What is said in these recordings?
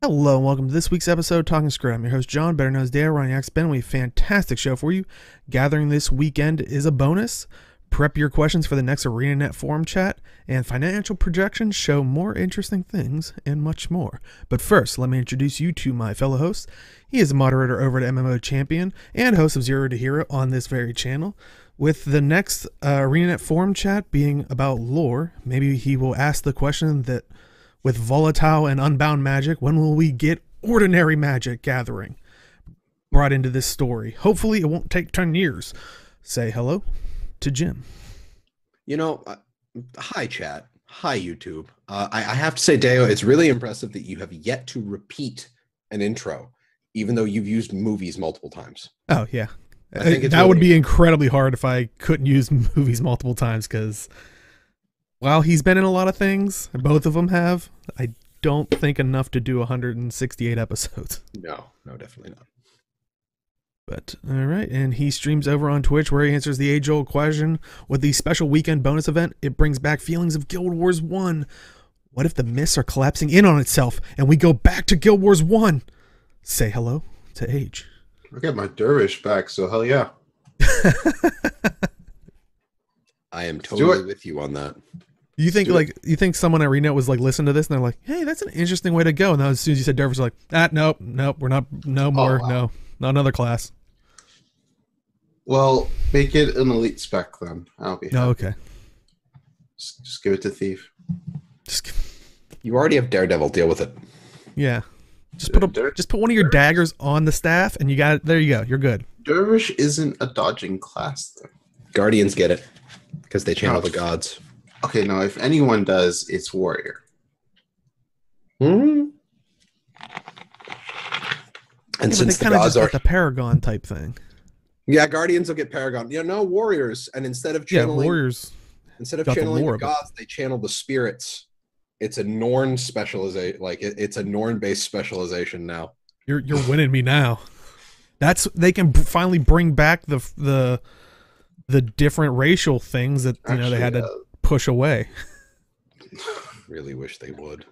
Hello and welcome to this week's episode of Talking Skritt. I'm your host John, better known as Dale Running Axe Ben. We have a fantastic show for you. Gathering this weekend is a bonus. Prep your questions for the next ArenaNet Forum Chat, and financial projections show more interesting things and much more. But first, let me introduce you to my fellow host. He is a moderator over at MMO Champion and host of Zero to Hero on this very channel. With the next ArenaNet Forum Chat being about lore, maybe he will ask the question that with volatile and unbound magic, when will we get ordinary magic gathering brought into this story? Hopefully it won't take 10 years. Say hello to Jim. Hi chat. Hi YouTube. I have to say, Deo, it's really impressive that you have yet to repeat an intro, even though you've used movies multiple times. Oh, yeah. I think that would be incredibly hard if I couldn't use movies multiple times, because while he's been in a lot of things, both of them have, I don't think enough to do 168 episodes. No, definitely not. But, all right, and he streams over on Twitch where he answers the age-old question with the special weekend bonus event. It brings back feelings of Guild Wars 1. What if the myths are collapsing in on itself and we go back to Guild Wars 1? Say hello to Age. I got my dervish back, so hell yeah. I am totally with you on that. You think someone at ArenaNet was like listening to this and they're like, hey, that's an interesting way to go. And then as soon as you said dervish, like, nope, we're not, no more, wow. No, not another class. Well, make it an elite spec then. I'll be happy. Oh, okay. Just give it to Thief. You already have Daredevil. Deal with it. Yeah. Just put one of your daggers on the staff and you got it. There you go. You're good. Dervish isn't a dodging class though. Guardians get it because they channel the gods. Okay, no, if anyone does, it's Warrior. Hmm. And yeah, since they kind of just got the Paragon type thing. Yeah, Guardians will get Paragon. Warriors, and instead of channeling Warriors, channeling the gods, they channel the spirits. It's a Norn specialization, it's a Norn-based specialization now. You're winning me now. They can finally bring back the different racial things that they had to push away. Really wish they would.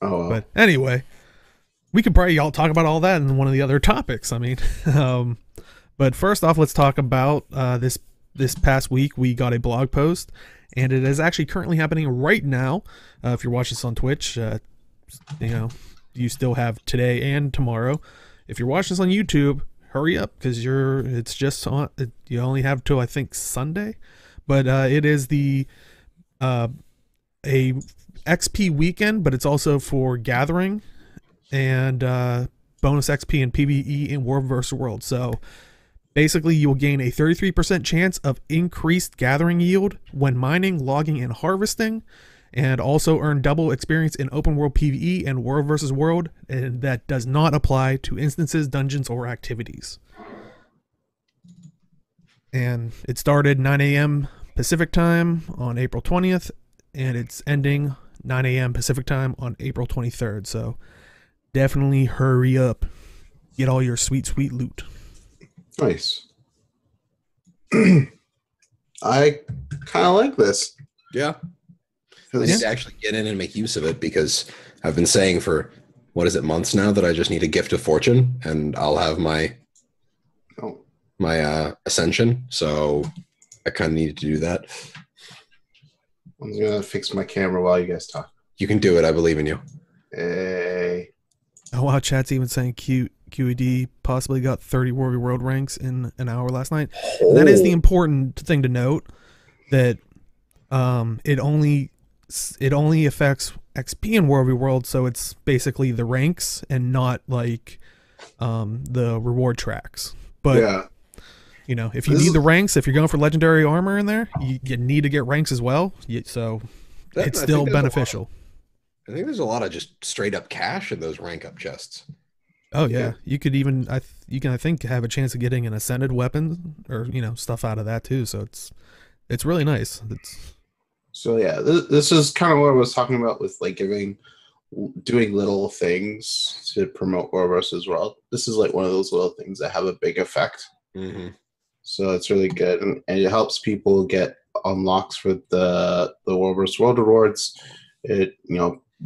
Oh, well. But anyway, we could probably all talk about all that in one of the other topics. I mean, but first off, let's talk about this past week. We got a blog post, and it is actually currently happening right now. If you're watching this on Twitch, you still have today and tomorrow. If you're watching this on YouTube, hurry up because it's just on. You only have till I think Sunday, but it is a XP weekend, but it's also for gathering and bonus XP and PvE in World vs. World. So basically, you will gain a 33% chance of increased gathering yield when mining, logging, and harvesting, and also earn double experience in open world PvE and World vs. World, and that does not apply to instances, dungeons, or activities. And it started 9 a.m. Pacific time on April 20th, and it's ending 9 a.m. Pacific time on April 23rd. So definitely hurry up. Get all your sweet, sweet loot. Nice. I kind of like this. Yeah. I need to actually get in and make use of it because I've been saying for, months now that I just need a gift of fortune and I'll have my ascension. So I kind of needed to do that. I'm going to fix my camera while you guys talk. You can do it. I believe in you. Hey. Oh, wow. Chat's even saying QED possibly got 30 World ranks in an hour last night. Oh. That is the important thing to note, that it only affects XP in World, so it's basically the ranks and not like the reward tracks. But yeah, if you need the ranks, if you're going for legendary armor in there, you need to get ranks as well. So it's still beneficial. I think there's a lot of just straight up cash in those rank up chests. Oh yeah, you could even I think have a chance of getting an ascended weapon or stuff out of that too. So it's really nice. So yeah, this is kind of what I was talking about with doing little things to promote World vs. World. This is like one of those little things that have a big effect. Mm-hmm. So it's really good, and it helps people get unlocks for the World vs. World rewards. It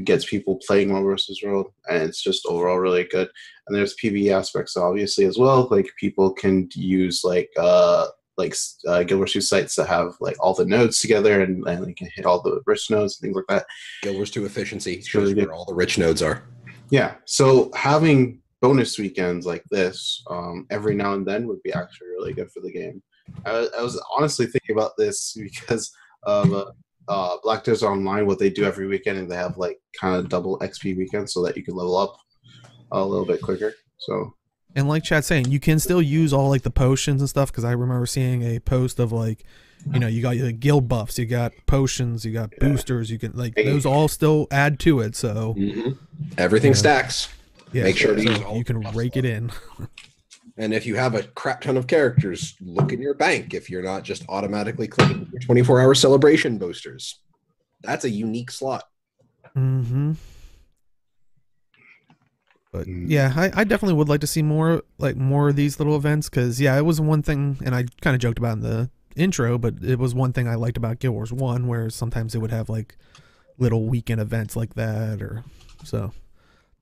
gets people playing World vs. World, and it's just overall really good. And there's PvE aspects obviously as well. Like people can use Guild Wars 2 sites that have like all the nodes together, and they can hit all the rich nodes and things like that. Guild Wars 2 efficiency shows really where all the rich nodes are. Yeah, so having bonus weekends like this every now and then would be actually really good for the game. I was honestly thinking about this because of Black Desert Online, what they do every weekend, and they have like kind of double XP weekends so that you can level up a little bit quicker. So, and like Chad's saying, you can still use all like the potions and stuff, because I remember seeing a post of like, you know, you got your guild buffs, you got potions, you got boosters, you can like those all still add to it. So everything stacks. Yeah, make sure to use you can rake it in. And if you have a crap ton of characters, look in your bank if you're not just automatically clicking your 24-hour celebration boosters. That's a unique slot. But yeah, I definitely would like to see more of these little events, because yeah, it was one thing, and I kind of joked about in the intro, but it was one thing I liked about Guild Wars 1, where sometimes it would have like little weekend events like that, or so.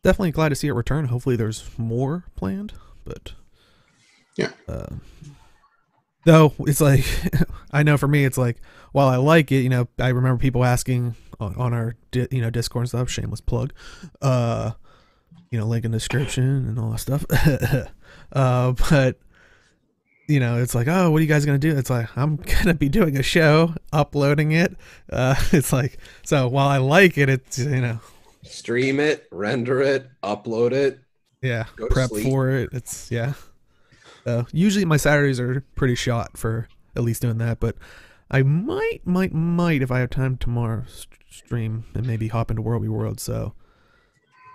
Definitely glad to see it return. Hopefully there's more planned, but yeah. Though it's like, I know for me, it's like, while I like it, you know, I remember people asking on our Discord and stuff, shameless plug, you know, link in the description and all that stuff. But you know, it's like, oh, what are you guys going to do? It's like, I'm going to be doing a show, uploading it. It's like, so while I like it, it's, you know, stream it, render it, upload it. Yeah, prep for it. It's, yeah. Usually my Saturdays are pretty shot for at least doing that, but I might, if I have time tomorrow, stream and maybe hop into World v. World, so,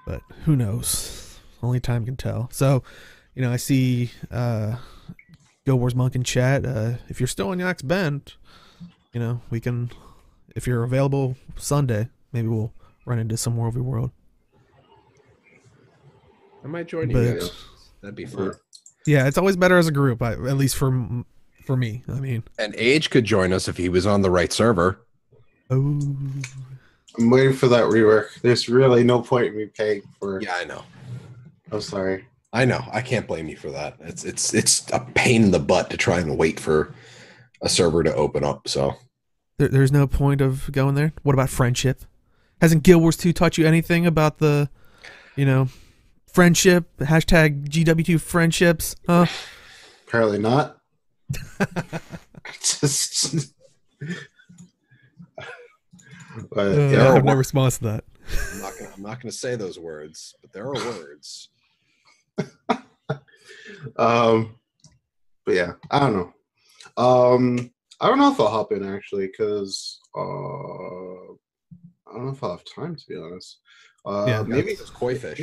but who knows? Only time can tell. So, you know, I see Guild Wars Monk in chat. If you're still in Yax Bend, you know, we can, if you're available Sunday, maybe we'll run into some World v. World. I might join you guys. That'd be fun. Yeah, it's always better as a group, at least for me. I mean, and Age could join us if he was on the right server. Oh, I'm waiting for that rework. There's really no point in me paying for. Yeah, I know. I'm sorry. I know. I can't blame you for that. It's a pain in the butt to try and wait for a server to open up. So there's no point of going there. What about friendship? Hasn't Guild Wars 2 taught you anything about the, you know, friendship, hashtag GW2 friendships, huh? Apparently not. Just I have no response to that. I'm not gonna say those words, but there are words. But yeah, I don't know. I don't know if I'll hop in actually, because I don't know if I'll have time, to be honest. Yeah, maybe it's koi fish.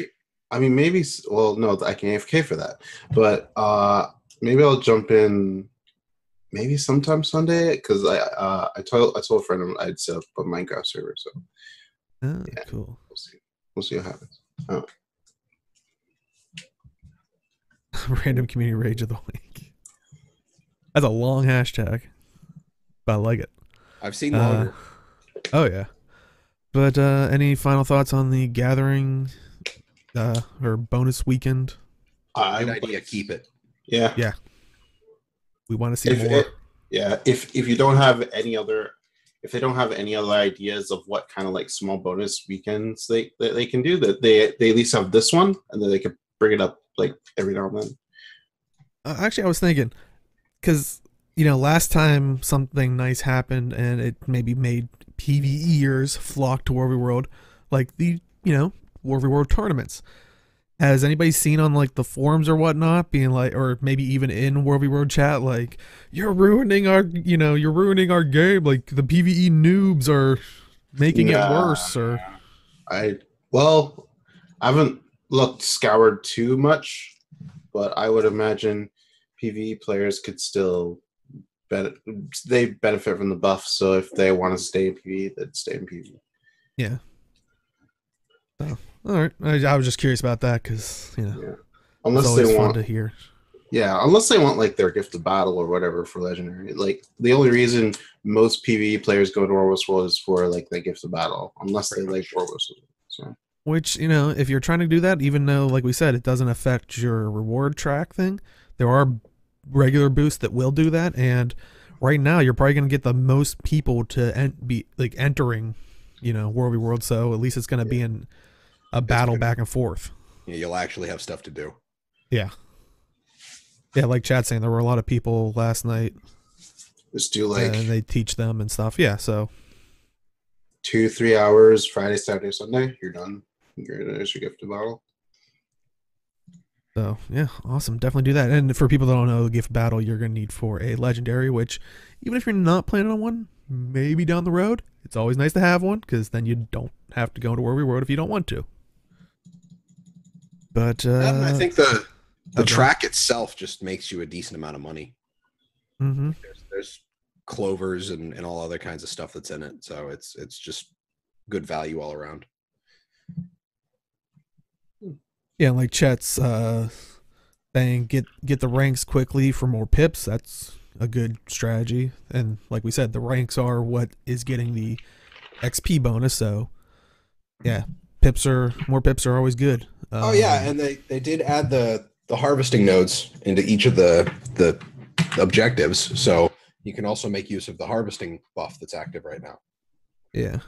I memean, maybe. Well, no, I can AFK for that. But maybe I'll jump in. Maybe sometime Sunday, because I told a friend I'd set up a Minecraft server. So yeah, cool. We'll see what happens. Oh. Random community rage of the week. That's a long hashtag, but I like it. I've seen longer. Oh yeah. But any final thoughts on the gathering or bonus weekend? Good idea. Keep it. Yeah. Yeah. We want to see more. If you don't have any other, if they don't have any other ideas of what kind of like small bonus weekends they can do, that they at least have this one, and then they could bring it up like every now and then. Actually, I was thinking, because you know, last time something nice happened and it maybe made PvEers flock to War v. World, like the, you know, War v. World tournaments. Has anybody seen on like the forums or whatnot being like, or maybe even in War v. World chat, like, you're ruining our game, like the PvE noobs are making it worse, or I haven't scoured too much, but I would imagine PvE players could still benefit from the buff, so if they want to stay in PvE, they'd stay in PvE. Yeah. So, all right. I was just curious about that, because, you know, unless it's always they fun want to hear. Yeah, unless they want like their gift of battle or whatever for legendary. Like the only reason most PvE players go to War vs. World is for like the gift of battle, unless they like War vs. World. So Which, if you're trying to do that, even though, like we said, it doesn't affect your reward track thing, there are regular boosts that will do that. And right now, you're probably going to get the most people to be like entering, World v. World. So at least it's going to be in a battle back and forth. Yeah, you'll actually have stuff to do. Yeah. Yeah, like Chad saying, there were a lot of people last night. just do like and they teach them and stuff. Yeah, so 2-3 hours Friday, Saturday, Sunday. You're done. There's your gift battle. So yeah, awesome. Definitely do that. And for people that don't know, the gift battle you're gonna need for a legendary, which even if you're not planning on one, maybe down the road, it's always nice to have one because then you don't have to go into World we Road if you don't want to. But I think the track itself just makes you a decent amount of money. Mm-hmm. There's clovers and all other kinds of stuff that's in it, so it's just good value all around. Yeah, like Chet's saying, get the ranks quickly for more pips. That's a good strategy. And like we said, the ranks are what is getting the XP bonus. So yeah, more pips are always good. Oh yeah, and they did add the harvesting nodes into each of the objectives, so you can also make use of the harvesting buff that's active right now. Yeah.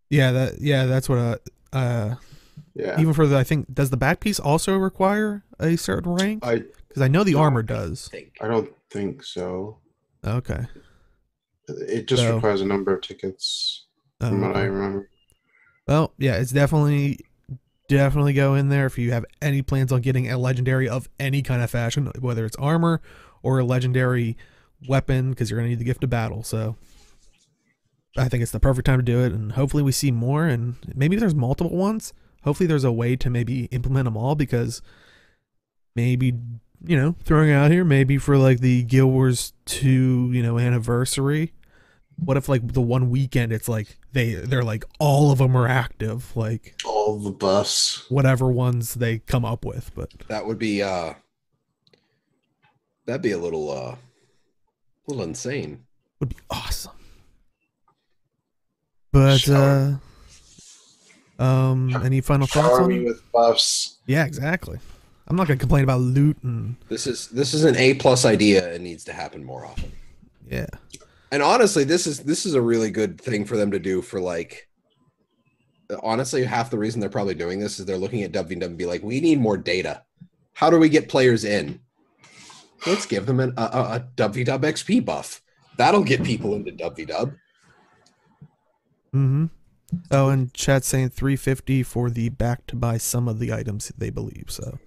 That's what yeah. Even for I think, does the back piece also require a certain rank? Because I know the armor does. I don't think so. Okay. It just requires a number of tickets from what I remember. Well, yeah, it's definitely go in there if you have any plans on getting a legendary of any kind of fashion, whether it's armor or a legendary weapon, because you're going to need the gift of battle. So I think it's the perfect time to do it, and hopefully we see more, and maybe there's multiple ones. Hopefully there's a way to maybe implement them all, because maybe, throwing it out here, maybe for like the Guild Wars 2, anniversary, what if like the one weekend it's like they're like all of them are active, like all the buffs, whatever ones they come up with. But that would be that'd be a little insane. Would be awesome. But any final thoughts on it? With buffs. Yeah, exactly. I'm not gonna complain about loot and this is an A+ idea. It needs to happen more often. Yeah. And honestly, this is a really good thing for them to do for, like, honestly, half the reason they're probably doing this is they're looking at WW and be like, we need more data. How do we get players in? Let's give them a WW XP buff. That'll get people into WW. Mm-hmm. Oh, and chat's saying 350 for the back to buy some of the items they believe. So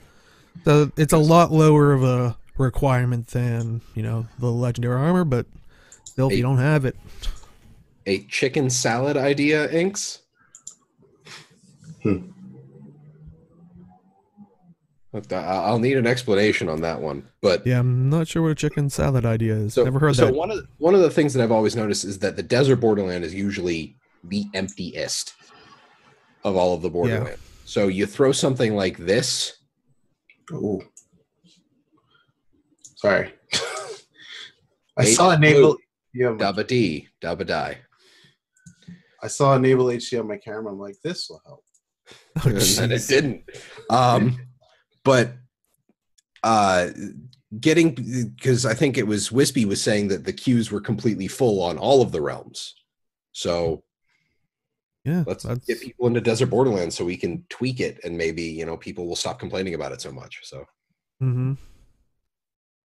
it's a lot lower of a requirement than, the legendary armor, but still, if you don't have it. A chicken salad idea, Inks? I'll need an explanation on that one. But yeah, I'm not sure what a chicken salad idea is. So, never heard that. So one of the things that I've always noticed is that the desert borderland is usually the emptiest of all of the borderland. Yeah. So you throw something like this. Oh, sorry. I saw enable. Dabba D, dabba die. I saw enable HD on my camera. I'm like, this will help. Oh, and it didn't. But getting, because I think it was Wispy was saying that the queues were completely full on all of the realms. So yeah, let's get people into Desert Borderlands so we can tweak it, and maybe people will stop complaining about it so much. So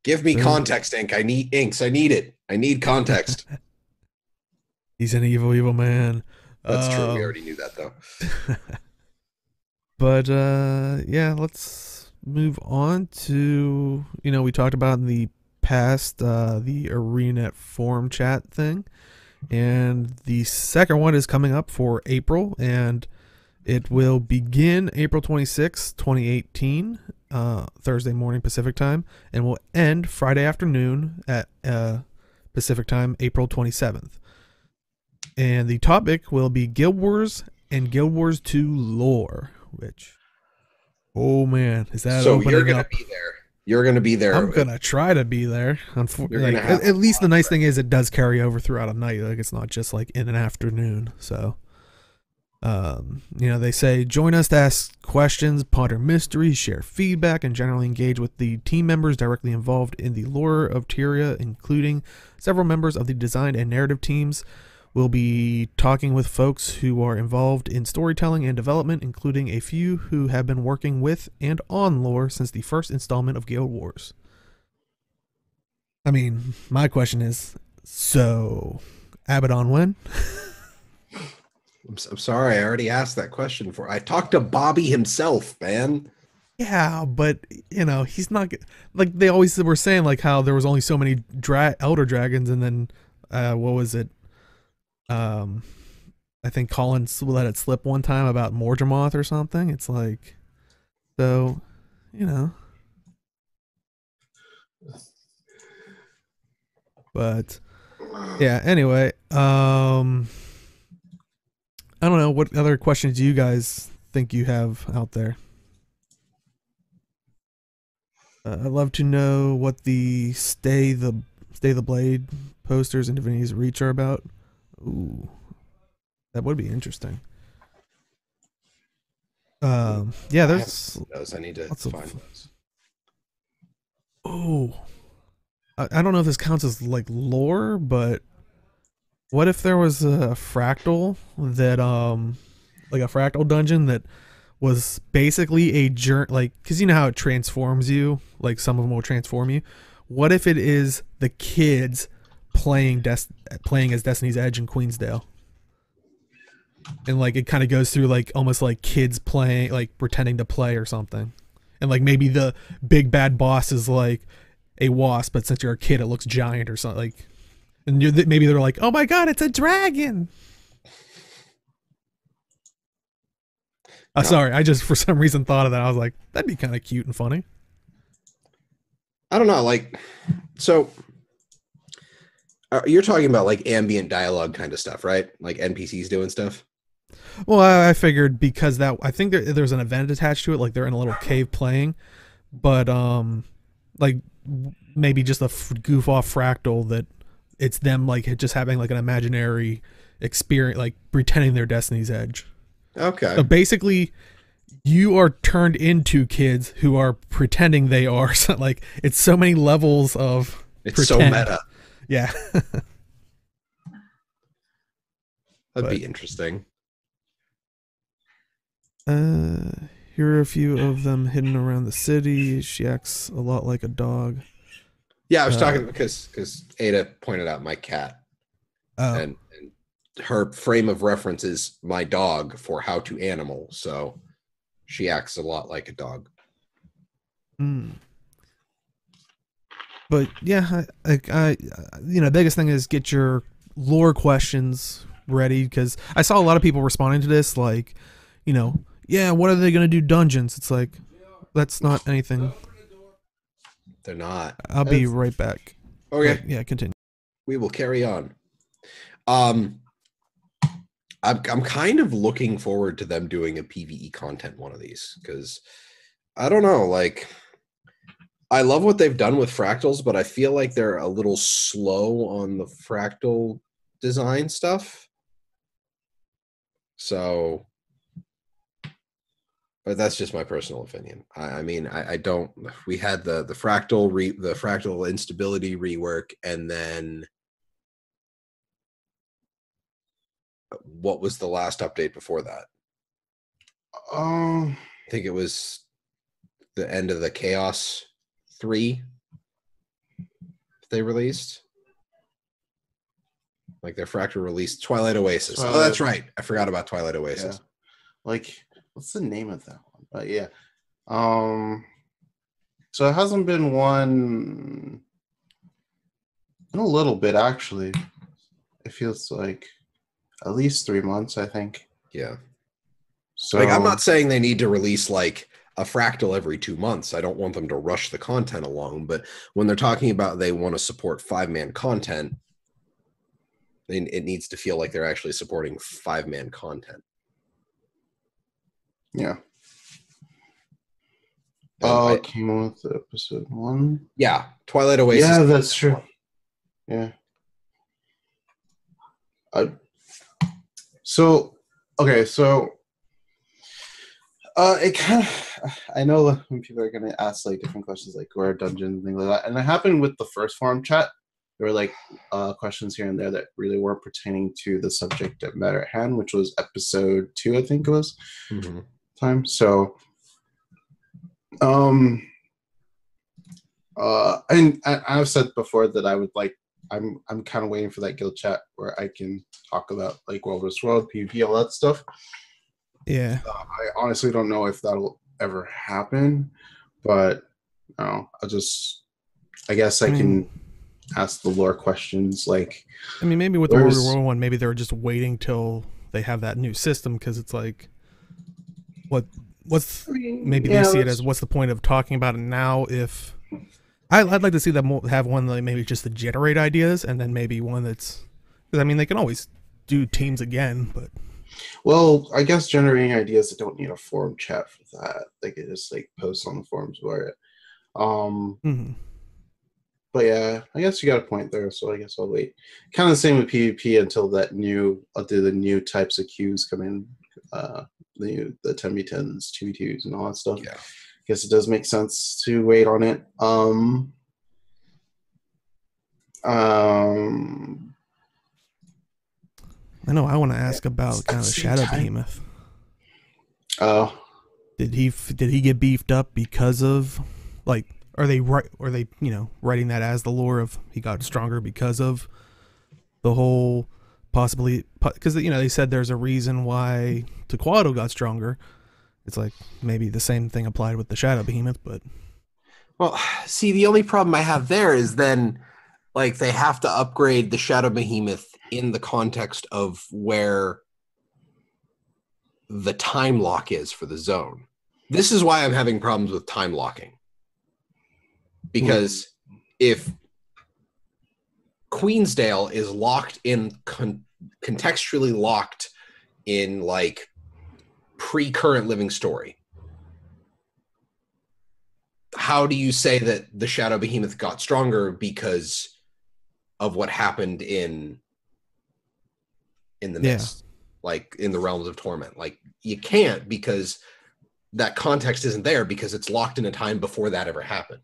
give me context, Ink. I need Inks. I need it. I need context. He's an evil man. That's true. We already knew that, though. But yeah, let's move on to, we talked about in the past the ArenaNet Forum Chat thing, and the second one is coming up for April, and it will begin April 26th, 2018, Thursday morning Pacific time, and will end Friday afternoon at Pacific time, April 27th. And the topic will be Guild Wars and Guild Wars 2 lore, which, oh man, is that so opening you're gonna up? be there. You're going to be there. I'm gonna try to be there. Like, at least the nice thing is it does carry over throughout a night. Like it's not just like in an afternoon. So, they say join us to ask questions, ponder mysteries, share feedback, and generally engage with the team members directly involved in the lore of Tyria, including several members of the design and narrative teams. We'll be talking with folks who are involved in storytelling and development, including a few who have been working with and on lore since the first installment of Guild Wars. I mean, my question is, so Abaddon when? I'm sorry, I already asked that question I talked to Bobby himself, man. Yeah, but he's not like they always were saying, like how there was only so many elder dragons, and then what was it? I think Colin let it slip one time about Morgemoth or something. It's like, so, but yeah, anyway, I don't know what other questions you guys think you have out there. I'd love to know what the Stay the Blade posters in Divinity's Reach are about. Ooh, that would be interesting. Yeah, there's those. I need to find those. Oh, I don't know if this counts as like lore, but what if there was a fractal that like a fractal dungeon that was basically a like, because you know how it transforms you, like some of them will transform you. What if it is the kids playing as Destiny's Edge in Queensdale, and like it kind of goes through like almost like kids playing, like pretending to play or something, and like maybe the big bad boss is like a wasp, but since you're a kid it looks giant or something, like, and maybe they're like, oh my god, it's a dragon. Sorry, I just for some reason thought of that. I was like, that'd be kind of cute and funny. I don't know, like, so you're talking about like ambient dialogue kind of stuff, right? Like NPCs doing stuff. Well, I figured because that I think there's an event attached to it, like they're in a little cave playing, but like maybe just a goof off fractal that it's them like just having like an imaginary experience, like pretending they're Destiny's Edge. Okay. So basically, you are turned into kids who are pretending they are. So like it's so many levels of it's pretend. So meta. Yeah. That'd be interesting. Here are a few of them hidden around the city. She acts a lot like a dog. Yeah, I was talking because Ada pointed out my cat. And her frame of reference is my dog for how to animal, so she acts a lot like a dog. But yeah, I biggest thing is get your lore questions ready, because I saw a lot of people responding to this like, yeah, what are they gonna do dungeons? It's like, that's not anything. They're not. I'll be right back. Okay. But yeah, continue. We will carry on. I'm kind of looking forward to them doing a PvE content one of these, because I don't know, like, I love what they've done with fractals, but I feel like they're a little slow on the fractal design stuff. So, but that's just my personal opinion. I mean, I don't. We had the fractal instability rework, and then what was the last update before that? I think it was the end of the Chaos 3 they released. Like their fractal release, Twilight Oasis. Oh, that's right. I forgot about Twilight Oasis. Yeah. Like, what's the name of that one? But yeah. So it hasn't been one in a little bit, actually. It feels like at least 3 months, I think. Yeah. So like, I'm not saying they need to release like a fractal every 2 months. I don't want them to rush the content along, but when they're talking about they want to support 5-man content, it needs to feel like they're actually supporting 5-man content. Yeah. it came with episode 1. Yeah, Twilight Oasis. Yeah, that's true. Yeah. So it kind of, I know when people are gonna ask like different questions like where dungeons and things like that, and it happened with the first forum chat. There were like questions here and there that really weren't pertaining to the subject matter at hand, which was episode 2, I think it was. Time. So, and I've said before that I would like. I'm kind of waiting for that guild chat where I can talk about like World vs. World, PvP, all that stuff. Yeah. I honestly don't know if that'll ever happen, but I guess I can ask the lore questions. Like, I mean, maybe with the World vs. World one, maybe they're just waiting till they have that new system because it's like, maybe they see it as what's the point of talking about it now if. I'd like to see them have one that maybe just to generate ideas, and then maybe one that's, because I mean they can always do teams again, but. Well, I guess generating ideas that don't need a forum chat for that. They could just like post on the forums about it. But yeah, I guess you got a point there, so I guess I'll wait. Kind of the same with PvP until the new types of queues come in. The 10v10s, 2v2s, and all that stuff. Yeah. I guess it does make sense to wait on it. I know I want to ask about kind of the Shadow Behemoth. Oh. Did he get beefed up because of like are they writing that as the lore of he got stronger because of the whole possibly because they said there's a reason why Tequado got stronger. It's like maybe the same thing applied with the Shadow Behemoth, but well, see, the only problem I have there is then like they have to upgrade the Shadow Behemoth in the context of where the time lock is for the zone. This is why I'm having problems with time locking. Because if Queensdale is locked in, contextually locked in like pre-current living story, how do you say that the Shadow Behemoth got stronger because of what happened in the mist, like in the realms of torment? Like you can't, because that context isn't there, because it's locked in a time before that ever happened.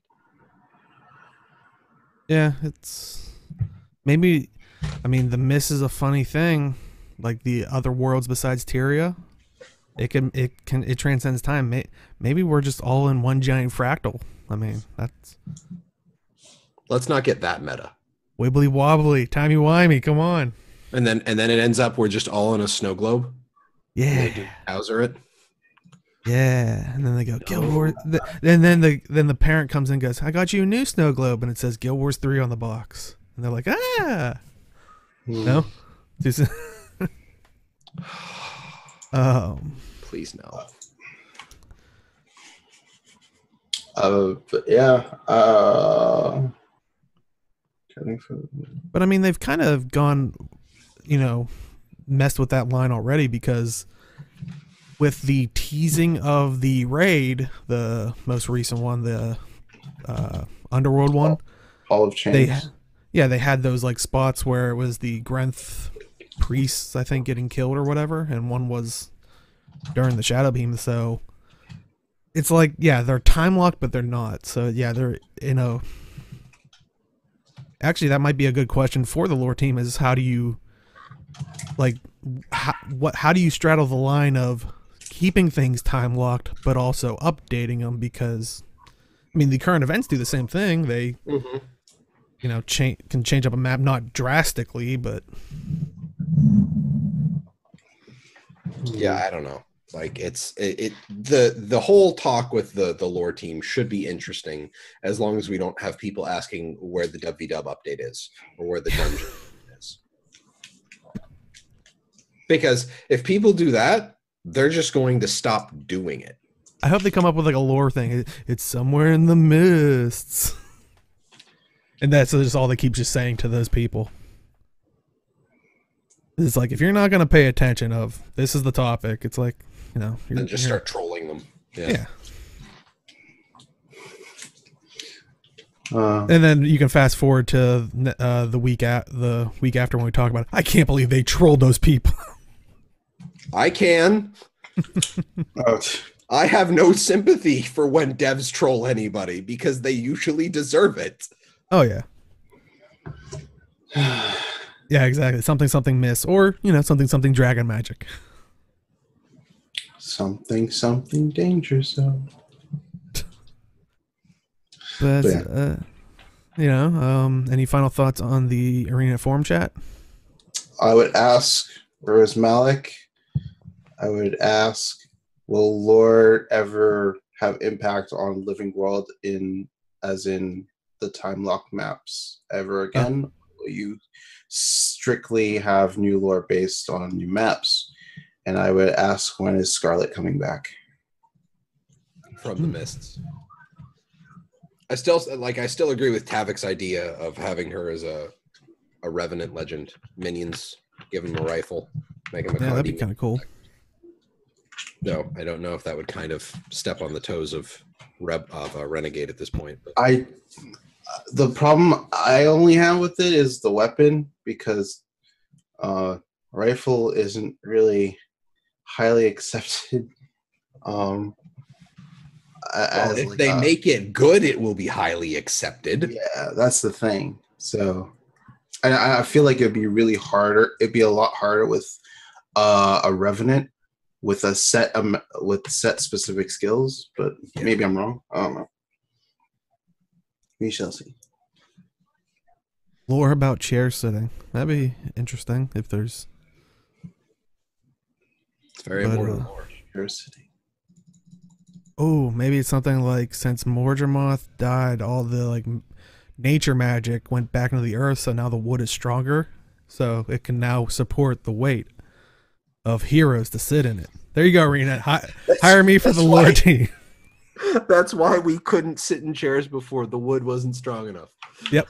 Yeah, it's maybe. I mean, the mist is a funny thing. Like the other worlds besides Tyria, it transcends time. Maybe we're just all in one giant fractal. I mean, that's. Let's not get that meta. Wibbly wobbly, timey wimey. Come on. And then it ends up we're just all in a snow globe. Yeah. Bowser it. Yeah, and then they go Guild Wars. And then the parent comes in and goes, "I got you a new snow globe," and it says Guild Wars 3 on the box. And they're like, "Ah, no." Please no. But yeah. But I mean, they've kind of gone, messed with that line already, because with the teasing of the raid, the most recent one, the Underworld one, Hall of Chains. They had those like spots where it was the Grenth priests, I think, getting killed or whatever, and one was during the Shadow Beam. So it's like, yeah, they're time locked, but they're not. So yeah, they're actually, that might be a good question for the lore team: is how do you how do you straddle the line of keeping things time locked but also updating them? Because I mean, the current events do the same thing. They can change up a map, not drastically, but yeah, I don't know. Like the whole talk with the lore team should be interesting, as long as we don't have people asking where the WDW update is or where the dungeon is. Because if people do that, they're just going to stop doing it. I hope they come up with like a lore thing. It's somewhere in the mists. And that's just all they keep just saying to those people. It's like, if you're not going to pay attention of this is the topic, it's like, then just start trolling them. Yeah. And then you can fast forward to the week after when we talk about it. I can't believe they trolled those people. I can. I have no sympathy for when devs troll anybody because they usually deserve it. Oh yeah. Yeah, exactly. Something miss, or something dragon magic. Something dangerous. But yeah. Any final thoughts on the ArenaNet Forum Chat? I would ask, where is Malik? I would ask, will lore ever have impact on Living World as in the time lock maps ever again? Will you strictly have new lore based on new maps? And I would ask, when is Scarlet coming back? From the mists. I still agree with Tavik's idea of having her as a revenant legend. Minions, give him a rifle, make him a that'd be kind of cool. No, I don't know if that would kind of step on the toes of Renegade at this point. But. The problem I only have with it is the weapon, because rifle isn't really highly accepted. If they make it good, it will be highly accepted. Yeah, that's the thing. So I feel like it'd be really harder. It'd be a lot harder with a revenant with set specific skills, but maybe I'm wrong. I don't know. We shall see. Lore about chair sitting. That'd be interesting if there's. It's very important. Chair sitting. Oh, maybe it's something like, since Morgermoth died, all the nature magic went back into the earth, so now the wood is stronger, so it can now support the weight of heroes to sit in it. There you go, ArenaNet. Hire me for the lore team. That's why we couldn't sit in chairs before. The wood wasn't strong enough. Yep.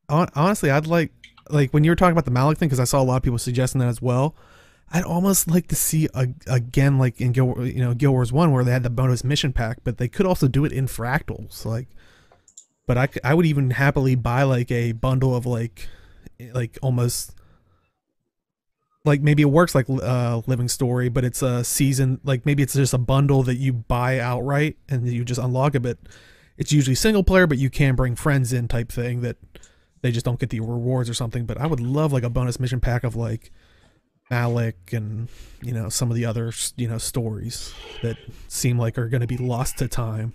Honestly, I'd like when you were talking about the Malik thing, because I saw a lot of people suggesting that as well. I'd almost like to see again, like in Guild Wars 1, where they had the bonus mission pack, but they could also do it in fractals. But I would even happily buy a bundle of almost maybe it works like Living Story, but it's a season, maybe it's just a bundle that you buy outright and you just unlock it, but it's usually single player, but you can bring friends in type thing, that they just don't get the rewards or something. But I would love a bonus mission pack of Malik and some of the other stories that seem like are going to be lost to time.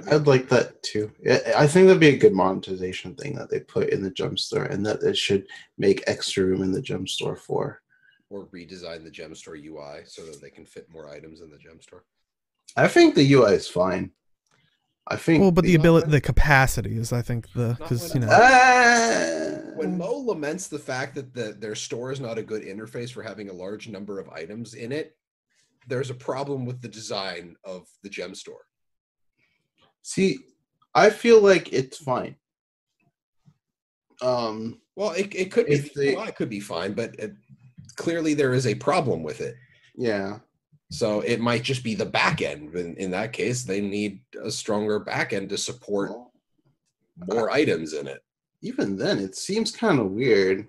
I'd like that too. I think that'd be a good monetization thing that they put in the gem store, and that it should make extra room in the gem store for. Or redesign the gem store UI so that they can fit more items in the gem store. I think the UI is fine. I think. But the capacity is, I think, because when Mo laments the fact that their store is not a good interface for having a large number of items in it, there's a problem with the design of the gem store. See, I feel like it's fine. Well, it could be. It could be fine, but clearly there is a problem with it. Yeah. So it might just be the back end. In that case, they need a stronger back end to support more items in it. Even then, it seems kind of weird.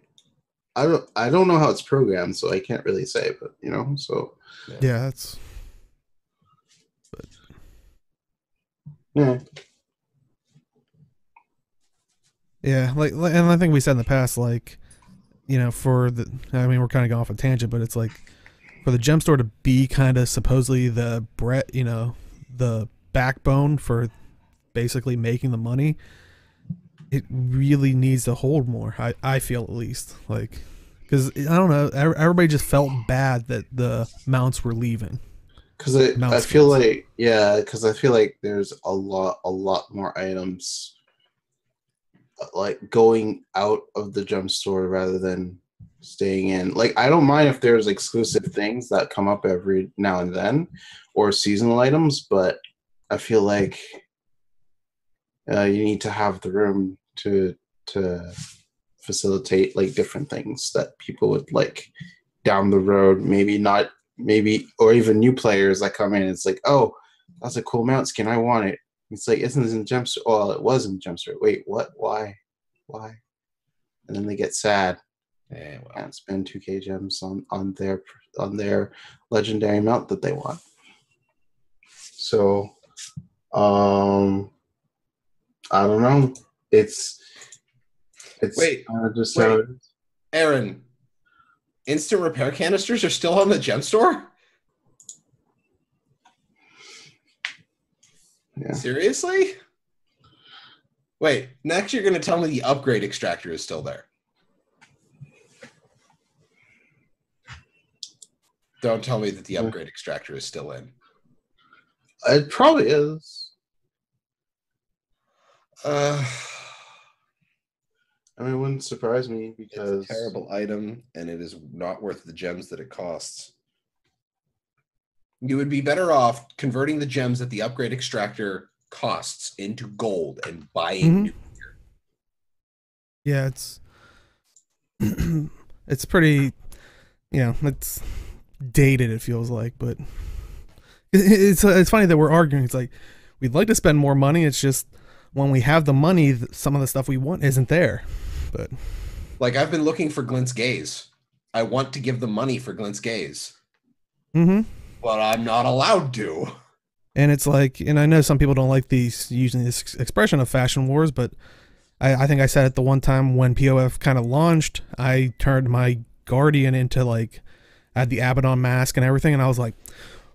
I don't know how it's programmed, so I can't really say. But so yeah, that's. But yeah. Yeah, and I think we said in the past, we're kind of going off a tangent, but it's for the gem store to be kind of supposedly the the backbone for basically making the money, it really needs to hold more. I feel, at least, because I don't know, everybody just felt bad that the mounts were leaving. Because I feel like there's a lot more items going out of the gem store rather than staying in. I don't mind if there's exclusive things that come up every now and then, or seasonal items, but I feel like you need to have the room to facilitate different things that people would like down the road, maybe not maybe, or even new players that come in. It's like, oh, that's a cool mount skin. I want it. It's like, isn't this in Gemstore? Well, it was in Gemstore. Wait, what? Why? And then they get sad. Yeah, well. And spend 2K gems on their legendary mount that they want. So, I don't know. It's Wait, just wait. how it is. Aaron, instant repair canisters are still on the gem store? Yeah. Seriously? Wait, next you're going to tell me the upgrade extractor is still there. Don't tell me that the upgrade extractor is still in. It probably is. I mean, it wouldn't surprise me because it's a terrible item and it is not worth the gems that it costs. You would be better off converting the gems that the upgrade extractor costs into gold and buying new gear. Yeah, it's pretty, it's dated, it feels like, but it's funny that we're arguing. It's like we'd like to spend more money, it's just when we have the money, some of the stuff we want isn't there. But like, I've been looking for Glint's Gaze. I want to give the money for Glint's Gaze, but I'm not allowed to. And it's like, and I know some people don't like using this expression of fashion wars, but I think I said it the one time when POF kind of launched, I turned my Guardian into like, I had the Abaddon mask and everything, and I was like,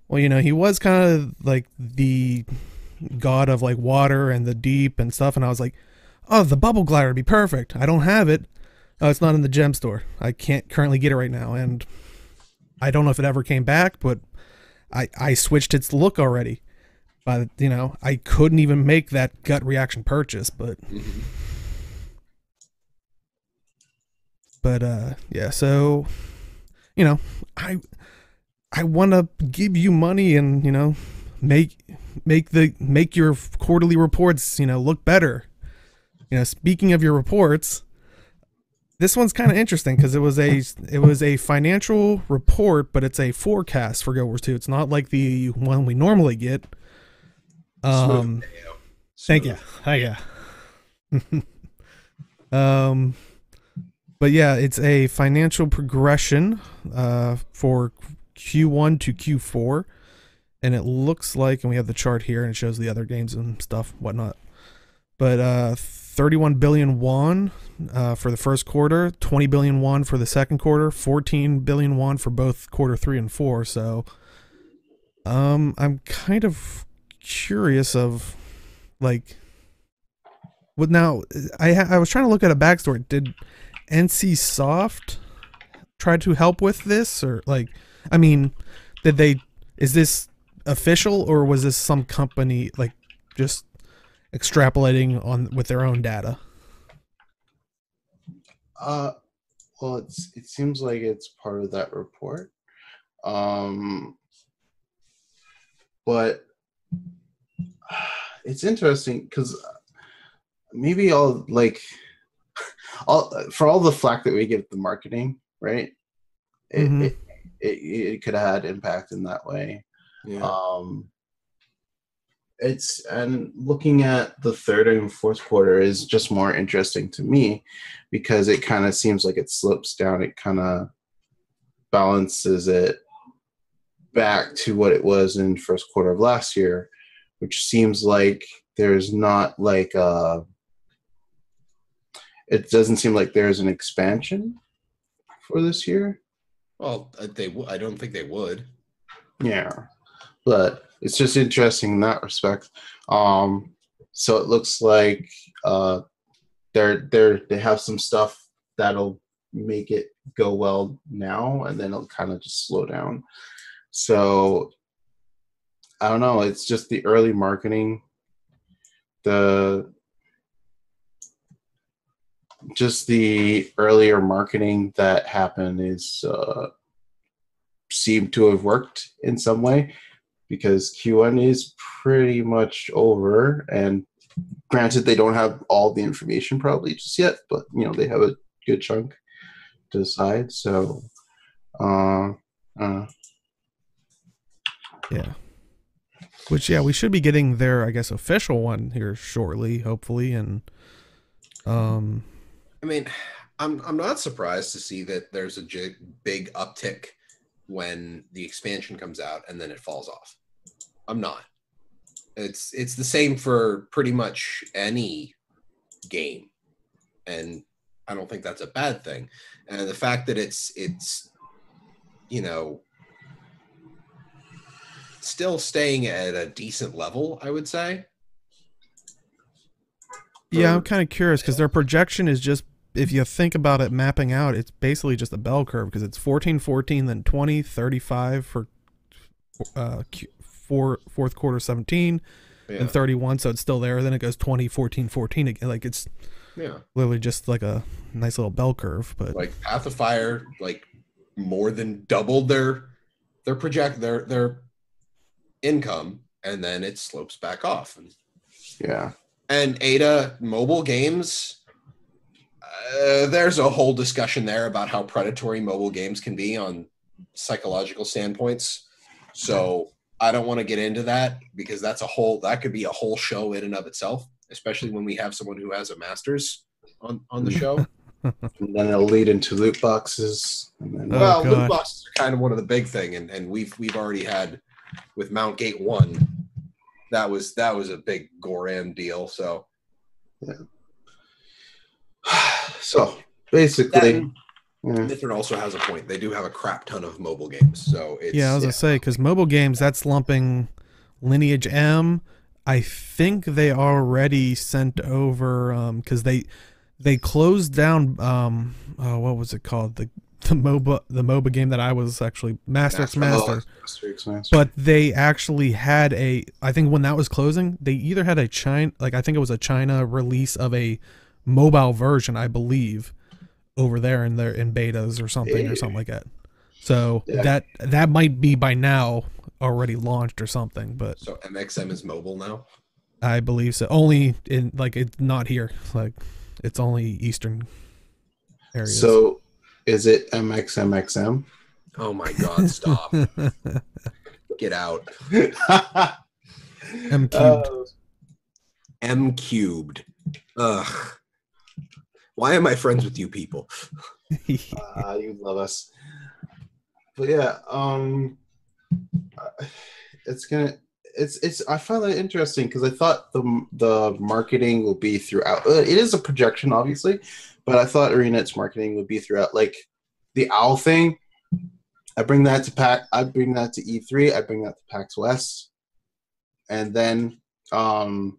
well, he was kind of like the god of like water and the deep and stuff, and I was like, oh, the bubble glider would be perfect. I don't have it. Oh, it's not in the gem store. I can't currently get it right now, and I don't know if it ever came back, but I switched its look already. But I couldn't even make that gut reaction purchase, but yeah, so I want to give you money and make your quarterly reports look better. Speaking of your reports, this one's kind of interesting because it was a financial report, but it's a forecast for Guild Wars 2. It's not like the one we normally get. Thank you. Hi, yeah. But yeah, it's a financial progression for Q1 to Q4, and it looks like, and we have the chart here, and it shows the other games and stuff, whatnot. But 31 billion won for the first quarter, 20 billion won for the second quarter, 14 billion won for both quarter 3 and 4. So, I'm kind of curious of like, what now? I was trying to look at a backstory. Did NC Soft try to help with this, or like, I mean, is this official, or was this some company like just extrapolating on with their own data? Well, it seems like it's part of that report. But it's interesting because maybe for all the flack that we give the marketing, right? It could have had impact in that way. Yeah. And looking at the third and fourth quarter is just more interesting to me because it kind of seems like it slips down. It kind of balances it back to what it was in first quarter of last year, which seems like there's not like it doesn't seem like there's an expansion for this year. Well, I don't think they would. Yeah, but it's just interesting in that respect. So it looks like they have some stuff that'll make it go well now, and then it'll kind of just slow down. So I don't know. It's just the early marketing, the earlier marketing that happened is seemed to have worked in some way, because Q1 is pretty much over, and granted they don't have all the information probably just yet, but they have a good chunk to decide. So Yeah. Which, yeah, we should be getting their, I guess, official one here shortly, hopefully. And I mean, I'm not surprised to see that there's a big uptick when the expansion comes out and then it falls off. I'm not. It's the same for pretty much any game, and I don't think that's a bad thing. And the fact that it's you know, still staying at a decent level, I would say. yeah, I'm kind of curious because their projection is just, if you think about it mapping out, it's basically just a bell curve because it's 14, 14, then 20, 35 for fourth quarter 17, and 31. So it's still there. Then it goes 20, 14, 14 again. Like it's literally just like a nice little bell curve. But like Path of Fire, like more than doubled their income, and then it slopes back off. And Ada mobile games, there's a whole discussion there about how predatory mobile games can be on psychological standpoints. So I don't want to get into that because that could be a whole show in and of itself, especially when we have someone who has a master's on the show. And then it'll lead into loot boxes. And then, loot boxes are kind of one of the big thing, and we've already had with Mount Gate 1. That was a big Goran deal. So, so basically, Mithrin also has a point. They do have a crap ton of mobile games. So it's, I was gonna say because mobile games, that's lumping Lineage M. I think they already sent over because they closed down what was it called, the MOBA game that I was actually Master X Master. But they actually had I think when that was closing, they either had a China, like I think it was a China release of a mobile version, I believe, over there in betas or something like that. So that might be by now already launched or something. But so MXM is mobile now? I believe so. Only in it's not here. Like it's only Eastern areas. So is it MXMXM? Oh my God, stop. Get out. M cubed. M cubed. Ugh. Why am I friends with you people? You love us. But yeah, I find that interesting because I thought the marketing will be throughout. It is a projection, obviously, but I thought ArenaNet's marketing would be throughout, like the OWL thing. I bring that to E3. I bring that to PAX West, and then from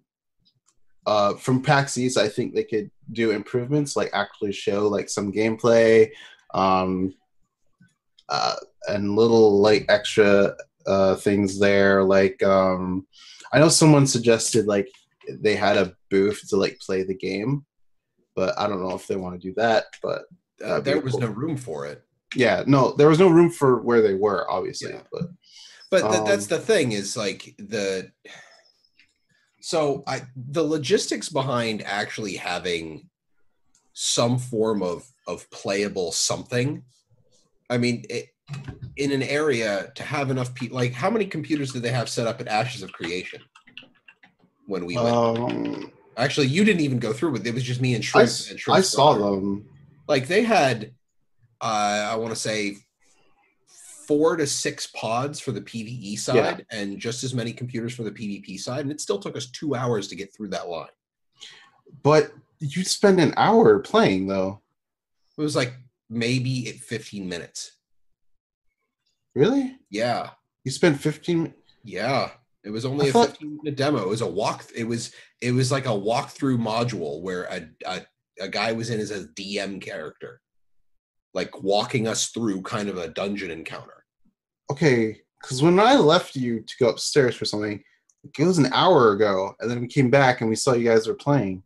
PAX East, I think they could do improvements, like actually show like some gameplay, and little like extra things there. Like I know someone suggested like they had a booth to like play the game, but I don't know if they want to do that. But there was no room for it. Yeah, no, there was no room for where they were, obviously. Yeah. But that's the thing is like the logistics behind actually having some form of playable something. I mean, in an area to have enough people, like how many computers did they have set up at Ashes of Creation when we went? Actually, you didn't even go through with it. It was just me and Shrimp. I saw them. Like they had, I want to say 4 to 6 pods for the PvE side and just as many computers for the PvP side. And it still took us 2 hours to get through that line. But you spend an hour playing though. It was like maybe 15 minutes. Really? Yeah. You spent 15? Yeah. It was only a 15-minute demo. It was a walk. It was like a walkthrough module where a guy was in as a DM character, like walking us through kind of a dungeon encounter. Okay, because when I left you to go upstairs for something, it was an hour ago, and then we came back and we saw you guys were playing.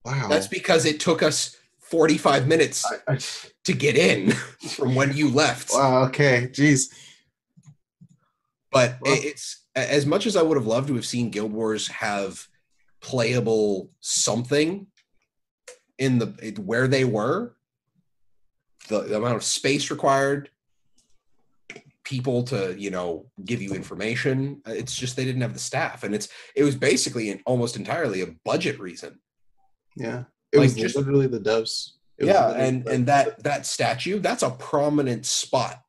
Wow. That's because it took us 45 minutes to get in from when you left. Wow, okay, jeez. But it's as much as I would have loved to have seen Guild Wars have playable something in where they were, the amount of space required, people to, give you information. It's just they didn't have the staff, and it was basically almost entirely a budget reason. Yeah, it was just literally the devs. And that statue, that's a prominent spot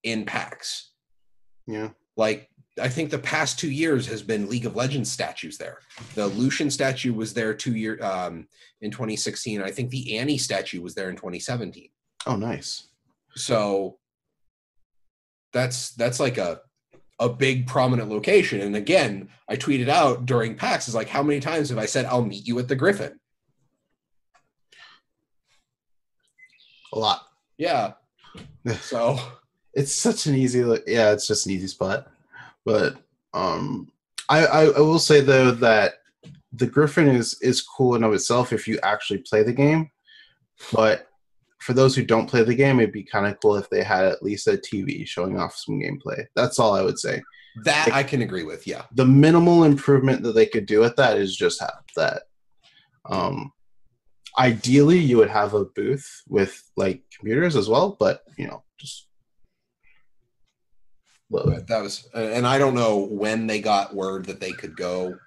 in PAX. Yeah, like I think the past 2 years has been League of Legends statues there. The Lucian statue was there in 2016. I think the Annie statue was there in 2017. Oh, nice. So that's like a big prominent location. And again, I tweeted out during PAX, is like, how many times have I said I'll meet you at the Griffin? A lot. Yeah. So it's such an easy, it's just an easy spot. But I will say though that the Griffin is cool in of itself if you actually play the game. But for those who don't play the game, it'd be kind of cool if they had at least a TV showing off some gameplay. That's all I would say. That I can agree with, yeah. The minimal improvement that they could do at that is just have that. Ideally, you would have a booth with like computers as well, but just that was, and I don't know when they got word that they could go,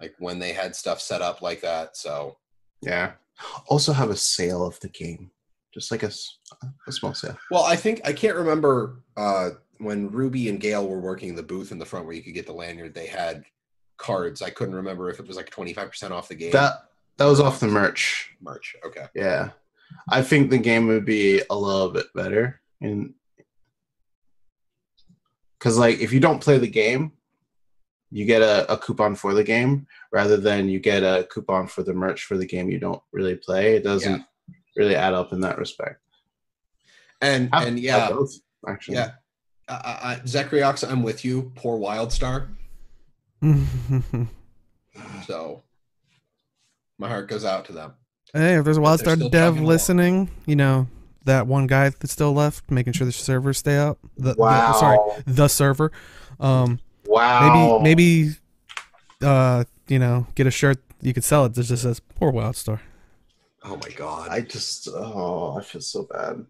like when they had stuff set up like that. So yeah, also have a sale of the game, just like a small sale. Well, I can't remember when Ruby and Gale were working the booth in the front where you could get the lanyard. They had cards. I couldn't remember if it was like 25% off the game. That was off the merch. Okay. Yeah. I think the game would be a little bit better. Because, like, if you don't play the game, you get a coupon for the game rather than you get a coupon for the merch for the game you don't really play. It doesn't really add up in that respect. And yeah. Both, actually. Yeah. Zekriox, I'm with you. Poor Wildstar. So my heart goes out to them. Hey, if there's a Wildstar dev listening, that one guy that's still left, making sure the servers stay up. The server. Wow. Maybe get a shirt you could sell it that just says "Poor Wildstar." Oh my god! I feel so bad.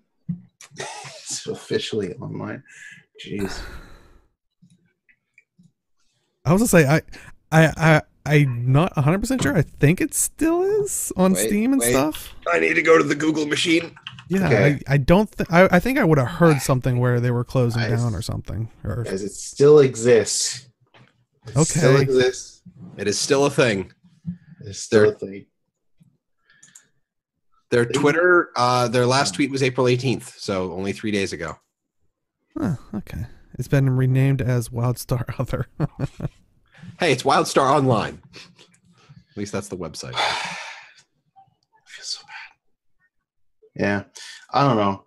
It's officially online. Jeez. I was gonna say I'm not 100% sure. I think it still is on Steam and stuff. I need to go to the Google machine. Yeah, okay. I think I would have heard something where they were closing down or something. Guys, it still exists. It still exists. It is still a thing. It's still a thing. Their Twitter, their last tweet was April 18th, so only 3 days ago. Oh, okay. It's been renamed as Wildstar Other. Hey, it's Wildstar Online. At least that's the website. I feel so bad. Yeah, I don't know.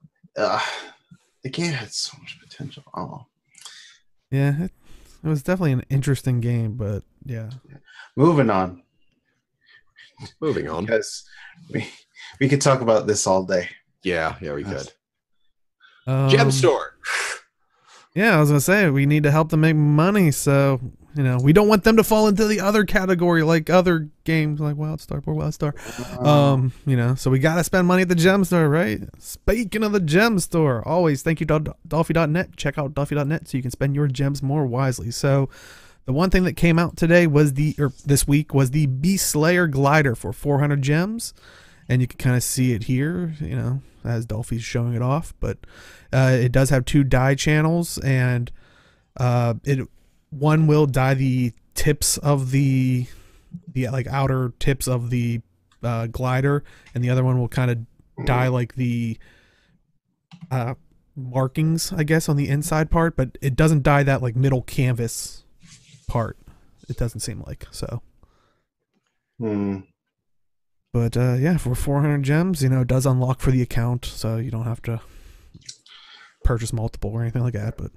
The game had so much potential. I don't know. Yeah, it was definitely an interesting game, but yeah. Moving on. Because we could talk about this all day. Yeah, we could. Gem Store. Yeah, I was gonna say we need to help them make money, so we don't want them to fall into the other category like other games like Wildstar, poor Wildstar. So we gotta spend money at the Gem Store, right? Speaking of the Gem Store, always thank you to Dolphy.net. Check out Dolphy.net so you can spend your gems more wisely. So the one thing that came out today was this week was the Beast Slayer glider for 400 gems, and you can kind of see it here, as Dolphy's showing it off, but it does have 2 dye channels, and one will dye the tips of the like outer tips of the glider, and the other one will kind of dye like the markings, I guess, on the inside part, but it doesn't dye that like middle canvas part. It doesn't seem like so. But yeah, for 400 gems, it does unlock for the account, so you don't have to purchase multiple or anything like that. But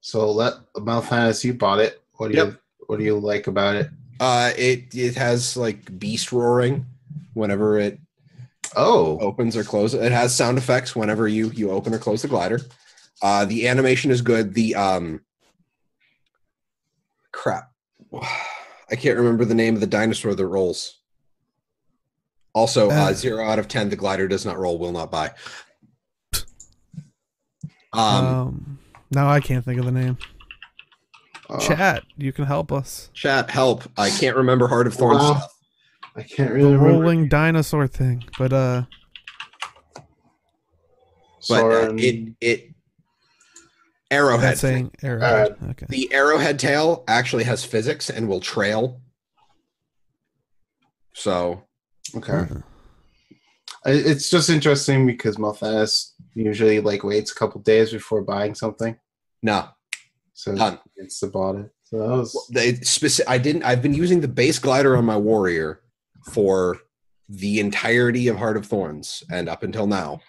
so Malfanis, you bought it. What do you like about it? It has like beast roaring whenever it opens or closes. It has sound effects whenever you open or close the glider. The animation is good. The crap, I can't remember the name of the dinosaur that rolls. Also, 0 out of 10, the glider does not roll, will not buy. Now I can't think of the name. Uh, Chat, you can help us. Chat, help. I can't remember Heart of Thorns Wow. stuff. I can't The really remember. rolling dinosaur thing, but But Soren. Arrowhead. that's saying arrowhead. Okay. The arrowhead tail actually has physics and will trail. So, Okay. It's just interesting because Malthanis usually like waits a couple days before buying something, no. so Done. it's bought it. So that was I've been using the base glider on my warrior for the entirety of Heart of Thorns and up until now,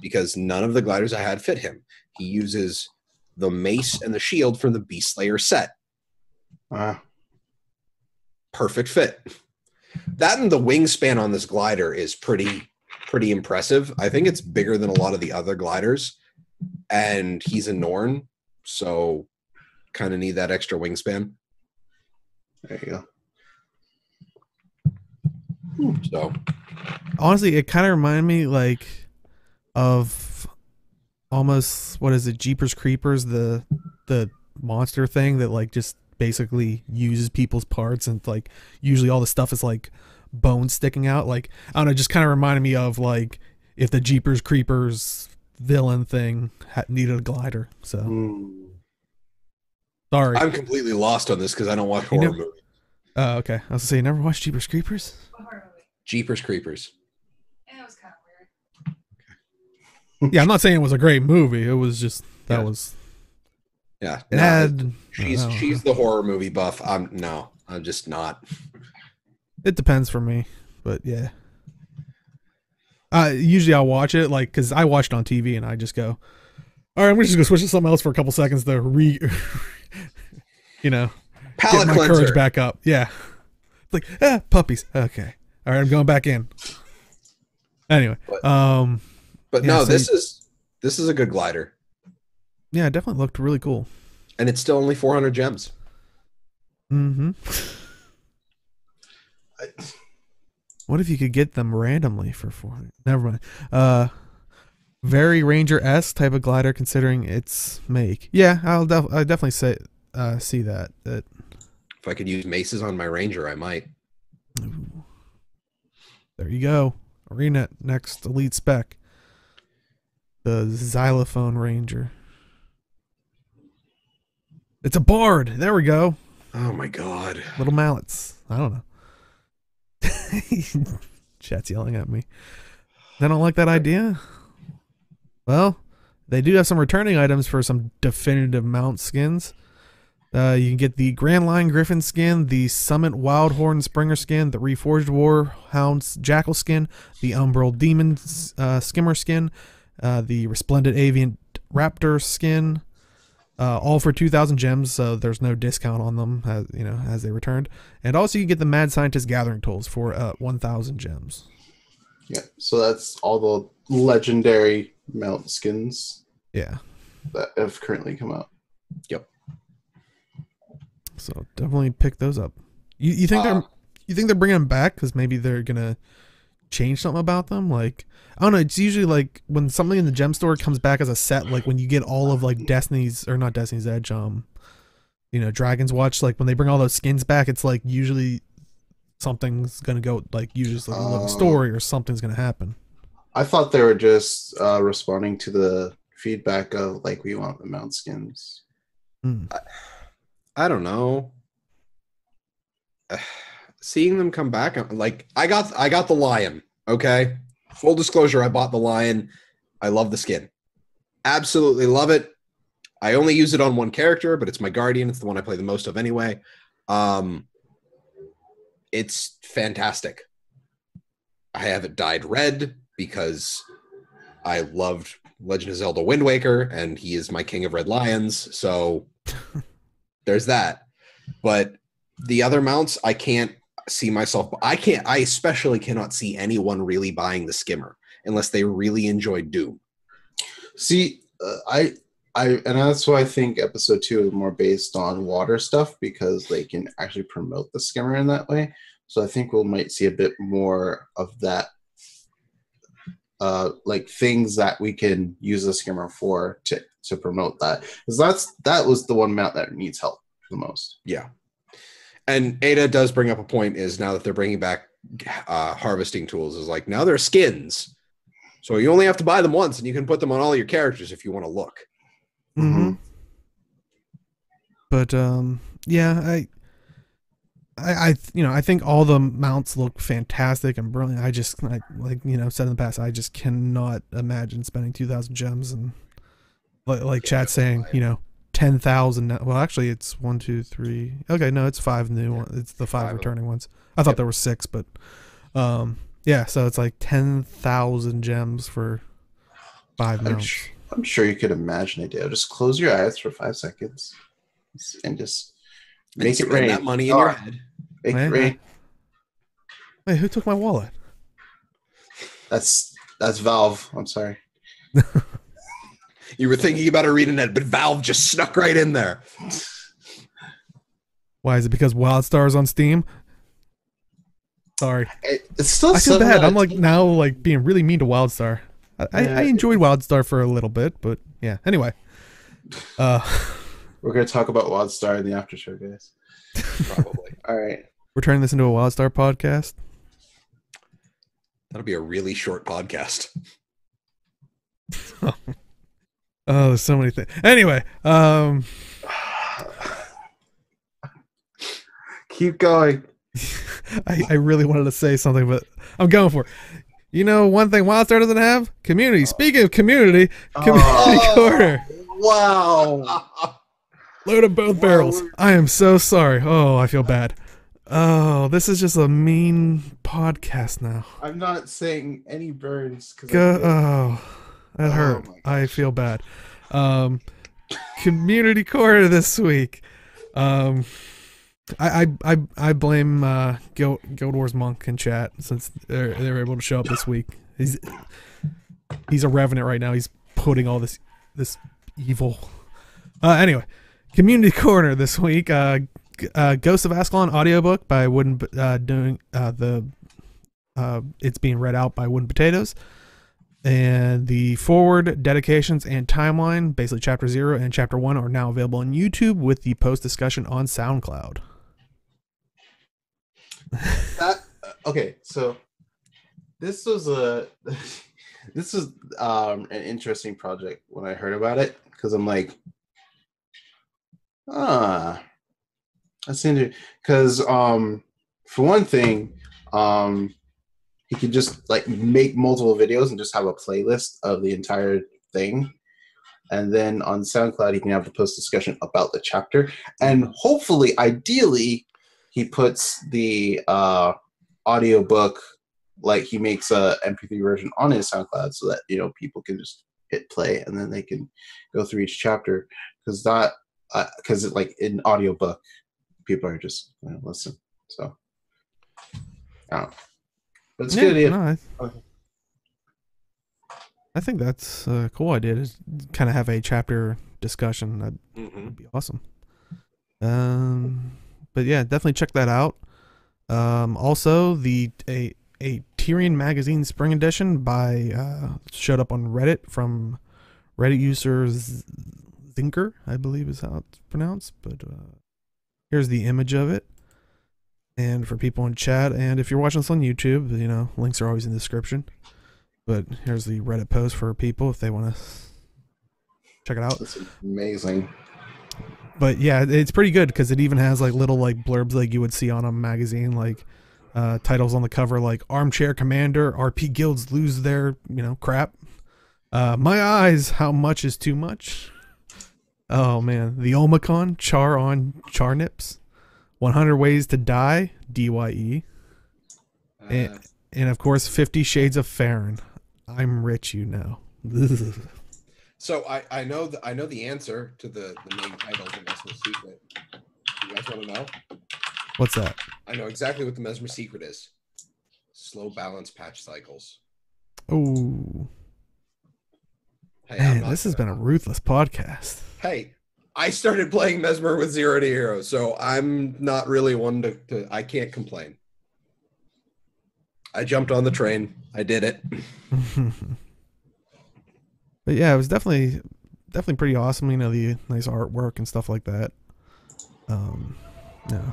because none of the gliders I had fit him. He uses the mace and the shield from the Beast Slayer set. Perfect fit. That and the wingspan on this glider is pretty impressive. I think it's bigger than a lot of the other gliders, and he's a Norn, so kind of need that extra wingspan. there you go. So Honestly, it kind of reminded me like of almost, what is it, Jeepers Creepers, the monster thing that like just basically uses people's parts, and like usually all the stuff is like bones sticking out. Like, I don't know, just kind of reminded me of like if the Jeepers Creepers villain thing needed a glider. So sorry, I'm completely lost on this because I don't watch horror movies. Oh, okay. I was gonna say, you never watched Jeepers Creepers? What horror movie? Jeepers Creepers. Yeah, it was kind of weird. Yeah, I'm not saying it was a great movie. It was just that was. Yeah, It had. she's the horror movie buff. I'm just not. It depends for me, but yeah. Usually I'll watch it like because I watch it on TV and I just go, all right, I'm just gonna switch to something else for a couple seconds to Palate get my cleanser. courage back up. Yeah, it's like puppies. Okay, all right, I'm going back in. Anyway, But yeah, no, so this is a good glider, yeah, it definitely looked really cool. and it's still only 400 gems. Mm-hmm. What if you could get them randomly for 400? Never mind. Very Ranger-esque type of glider considering its make. Yeah, I definitely say see that. If I could use maces on my ranger, I might. Ooh. There you go. ArenaNet next elite spec. The Xylophone Ranger. It's a bard. There we go. Oh my god. Little mallets. I don't know. Chat's yelling at me. They don't like that idea? Well, they do have some returning items for some definitive mount skins. You can get the Grand Line Griffin skin, the Summit Wildhorn Springer skin, the Reforged Warhounds Jackal skin, the Umbral Demon Skimmer skin, the Resplendent Avian Raptor skin, all for 2,000 gems, so there's no discount on them as they returned. And also you get the Mad Scientist Gathering Tools for 1,000 gems. Yeah, so that's all the legendary mount skins. Yeah. That have currently come out. Yep. So definitely pick those up. You think they're bringing them back because maybe they're gonna change something about them? Like, I don't know. It's usually like when something in the gem store comes back as a set, like when you get all of like Destiny's or not Destiny's Edge, Dragon's Watch. Like when they bring all those skins back, it's like usually something's gonna go, like usually it's like a little story or something's gonna happen. I thought they were just responding to the feedback of like we want the mount skins. I don't know. Seeing them come back, like I got the lion. Okay, full disclosure, I bought the lion. I love the skin, absolutely love it. I only use it on one character, but it's my guardian. It's the one I play the most of anyway. It's fantastic. I have it dyed red because I loved Legend of Zelda Wind Waker, and he is my king of red lions. So there's that. But the other mounts, I can't see myself. I especially cannot see anyone really buying the skimmer unless they really enjoy Doom. See, and that's why I think episode 2 is more based on water stuff because they can actually promote the skimmer in that way. So I think we might see a bit more of that, like things that we can use the skimmer for to to promote that, because that was the one mount that needs help the most. Yeah. And Ada does bring up a point, is now that they're bringing back harvesting tools, is like, now they're skins. So you only have to buy them once, and you can put them on all your characters if you want to look. Mm-hmm. But yeah, I think all the mounts look fantastic and brilliant. I like said in the past, I just cannot imagine spending 2,000 gems and like chat saying 10,000. Well, actually, it's 1, 2, 3. Okay, no, it's 5 new. Yeah. It's the 5 returning ones. I thought there were 6, but yeah. So it's like 10,000 gems for 5 mounts. I'm sure you could imagine it, Dale. Just close your eyes for 5 seconds and just make it rain. That money in your head. Make it rain. Wait, who took my wallet? That's Valve. I'm sorry. You were thinking about ArenaNet, but Valve just snuck right in there. Why is it because WildStar's on Steam? Sorry, it's still. I feel bad. I'm now being really mean to WildStar. I enjoyed WildStar for a little bit, but yeah. Anyway, we're gonna talk about WildStar in the after show, guys. Probably. All right. We're turning this into a WildStar podcast. That'll be a really short podcast. Oh, there's so many things. Anyway, keep going. I really wanted to say something, but I'm going for it. One thing WildStar doesn't have? Community. Speaking of community corner. Wow. Load up both barrels. I am so sorry. Oh, I feel bad. Oh, this is just a mean podcast now. I'm not saying any burns. That hurt. I feel bad. Community corner this week. I blame Guild Wars Monk in chat, since they're able to show up this week. He's a revenant right now. He's putting all this evil. Anyway, community corner this week. Ghost of Ascalon audiobook by Wooden doing it's being read out by Wooden Potatoes. And the forward, dedications, and timeline, basically Chapter 0 and Chapter 1, are now available on YouTube with the post discussion on SoundCloud. Okay, so this was an interesting project when I heard about it, because I'm like, that's interesting. Because for one thing, you could just make multiple videos and just have a playlist of the entire thing. And then on SoundCloud, you can have the post discussion about the chapter. And hopefully, ideally, he puts the audiobook, he makes a MP3 version on his SoundCloud, so that, people can just hit play and then they can go through each chapter. Because in audiobook, people are just listen. So, but it's a good idea. No, I think that's a cool idea to kind of have a chapter discussion. That'd be awesome. But yeah, definitely check that out. Also, a Tyrion magazine spring edition by showed up on Reddit from Reddit user Zinker, I believe is how it's pronounced. But here's the image of it. And for people in chat, and if you're watching this on YouTube, links are always in the description. But here's the Reddit post for people if they want to check it out. That's amazing. But yeah, it's pretty good because it even has little blurbs like you would see on a magazine, titles on the cover like "Armchair Commander, RP guilds lose their crap." My eyes, how much is too much? Oh man, the Omicron char on Charnips. 100 Ways to Die, DYE. And of course, 50 Shades of Farron. I'm rich, So I know the answer to the main title of the Mesmer Secret. You guys want to know? What's that? I know exactly what the Mesmer Secret is. Slow balance patch cycles. Oh. Hey, man, this has been a ruthless podcast. Hey, I started playing Mesmer with 0 to Hero, so I'm not really one to I can't complain. I jumped on the train. I did it. But yeah, it was definitely definitely pretty awesome. You know, the nice artwork and stuff like that. Yeah.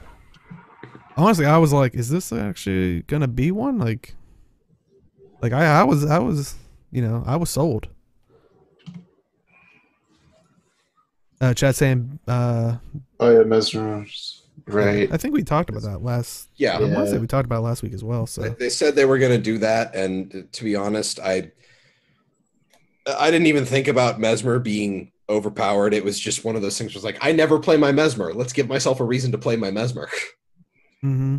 Honestly, I was like, is this actually gonna be one? Like I was, you know, I was sold. Chat saying, Oh yeah, Mesmer's right. I think we talked about that last. Yeah. I want to say we talked about it last week as well. So They said they were going to do that, and to be honest, I didn't even think about Mesmer being overpowered. It was just one of those things. Was like, I never play my Mesmer. Let's give myself a reason to play my Mesmer. Mm-hmm.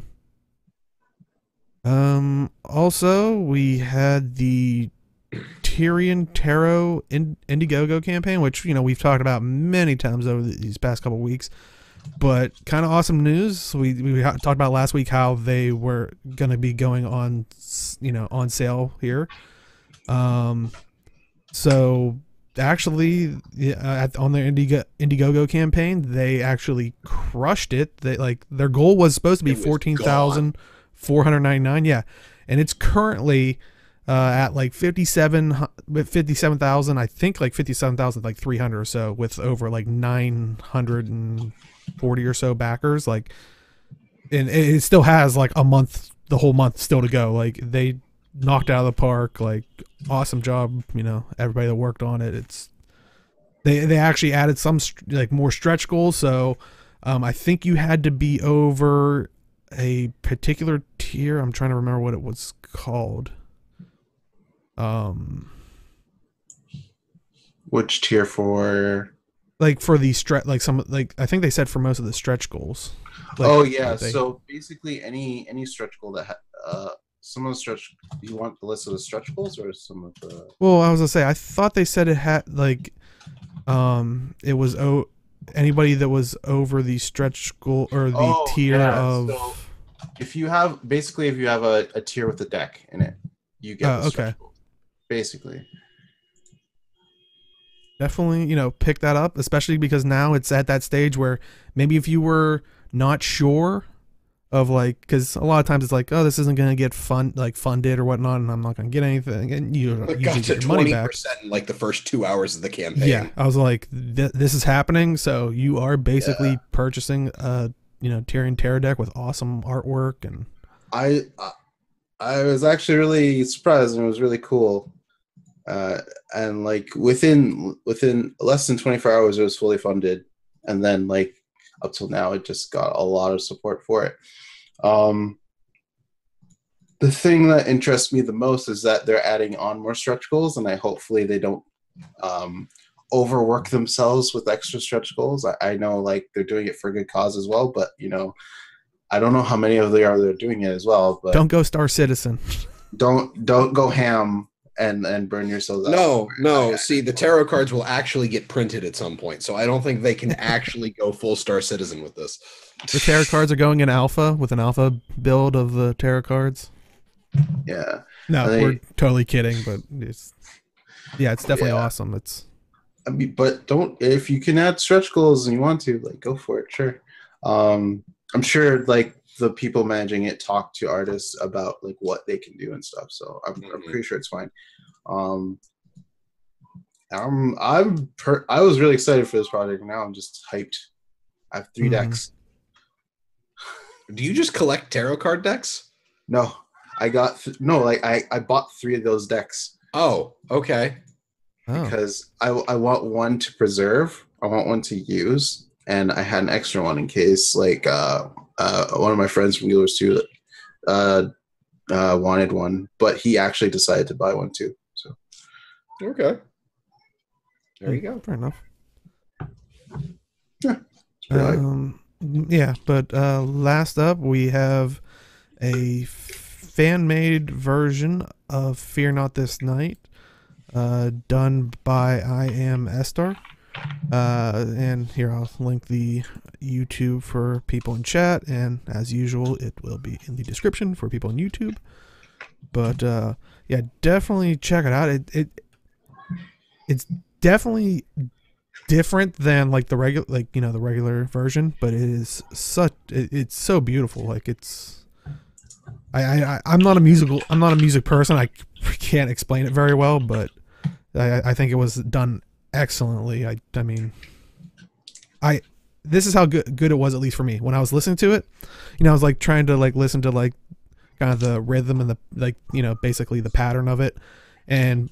Also, we had the Tyrion Tarot Indiegogo campaign, which, you know, we've talked about many times over these past couple weeks, but kind of awesome news. We talked about last week how they were going to be going on, you know, on sale here. So actually, on their Indiegogo campaign, they actually crushed it. They, like, their goal was supposed to be 14,499. Yeah, and it's currently at like 57,000. I think like 57,300 or so, with over like 940 or so backers. Like, and it still has like a month, the whole month still to go. Like, they knocked it out of the park. Like, awesome job, you know, everybody that worked on it. It's they actually added some like more stretch goals. So I think you had to be over a particular tier. I'm trying to remember what it was called. Which tier for? Like for the stretch, like some, like I think they said for most of the stretch goals. Like, oh yeah, so basically any stretch goal that some of the stretch. You want the list of the stretch goals or some of the? Well, I was gonna say I thought they said it had like, it was anybody that was over the stretch goal or the tier of. So if you have a tier with a deck in it, you get the stretch goals, basically. Definitely, you know, pick that up, especially because now it's at that stage where maybe if you were not sure of, like, because a lot of times it's like, oh, this isn't going to get funded or whatnot, and I'm not going to get anything, and you usually get your money back. In like the first 2 hours of the campaign. Yeah, I was like, this is happening, so you are basically purchasing a, you know, Tyrion Tarot deck with awesome artwork. And I was actually really surprised, and it was really cool. And like within less than 24 hours, it was fully funded, and then like up till now, it just got a lot of support for it. The thing that interests me the most is that they're adding on more stretch goals, and hopefully they don't overwork themselves with extra stretch goals. I know like they're doing it for a good cause as well, but you know, I don't know how many of they're doing it as well. But don't go Star Citizen. Don't go ham and burn yourselves out. No. See, the tarot cards will actually get printed at some point, so I don't think they can actually go full Star Citizen with this. The tarot cards are going in alpha with an alpha build of the tarot cards. Yeah. No, we're totally kidding, but it's definitely awesome. I mean, but if you can add stretch goals and you want to, like, go for it. Sure. I'm sure like the people managing it talk to artists about like what they can do and stuff. So I'm pretty sure it's fine. I was really excited for this project. Now I'm just hyped. I have 3 decks. Do you just collect tarot card decks? No, I got I bought 3 of those decks. Oh, okay. Because I want one to preserve, I want one to use, and I had an extra one in case like one of my friends from Dealers 2 wanted one, but he actually decided to buy one too. So okay, there you go. Fair enough. Yeah. But last up we have a fan-made version of Fear Not This Night, done by I Am Estar. And here I'll link the YouTube for people in chat, and as usual it will be in the description for people on YouTube. But yeah, definitely check it out. It's definitely different than like the regular, like, you know, the regular version, but it's so beautiful. Like, it's I'm not a music person. I can't explain it very well, but I think it was done excellently. I mean, this is how good it was, at least for me. When I was listening to it, I was like trying to like listen to like kind of the rhythm and the like, basically the pattern of it, and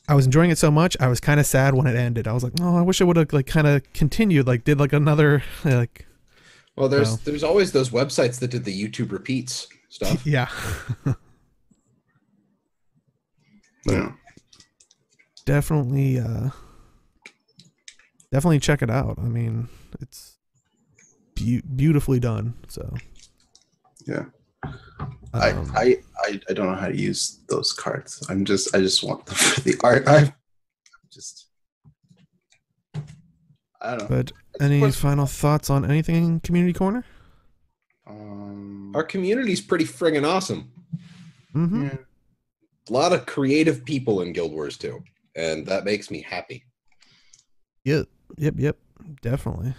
I was enjoying it so much. I was kind of sad when it ended. I was like, oh, I wish it would have like kind of continued, like did like another like. Well, there's always those websites that did the YouTube repeats stuff. Yeah. Yeah. Definitely check it out. I mean, it's beautifully done. So Yeah. I don't know how to use those cards. I just want them for the art. I don't know. But any final thoughts on anything in Community Corner? Our community's pretty friggin' awesome. Mm-hmm. Yeah. A lot of creative people in Guild Wars 2, and that makes me happy. Yep. Definitely.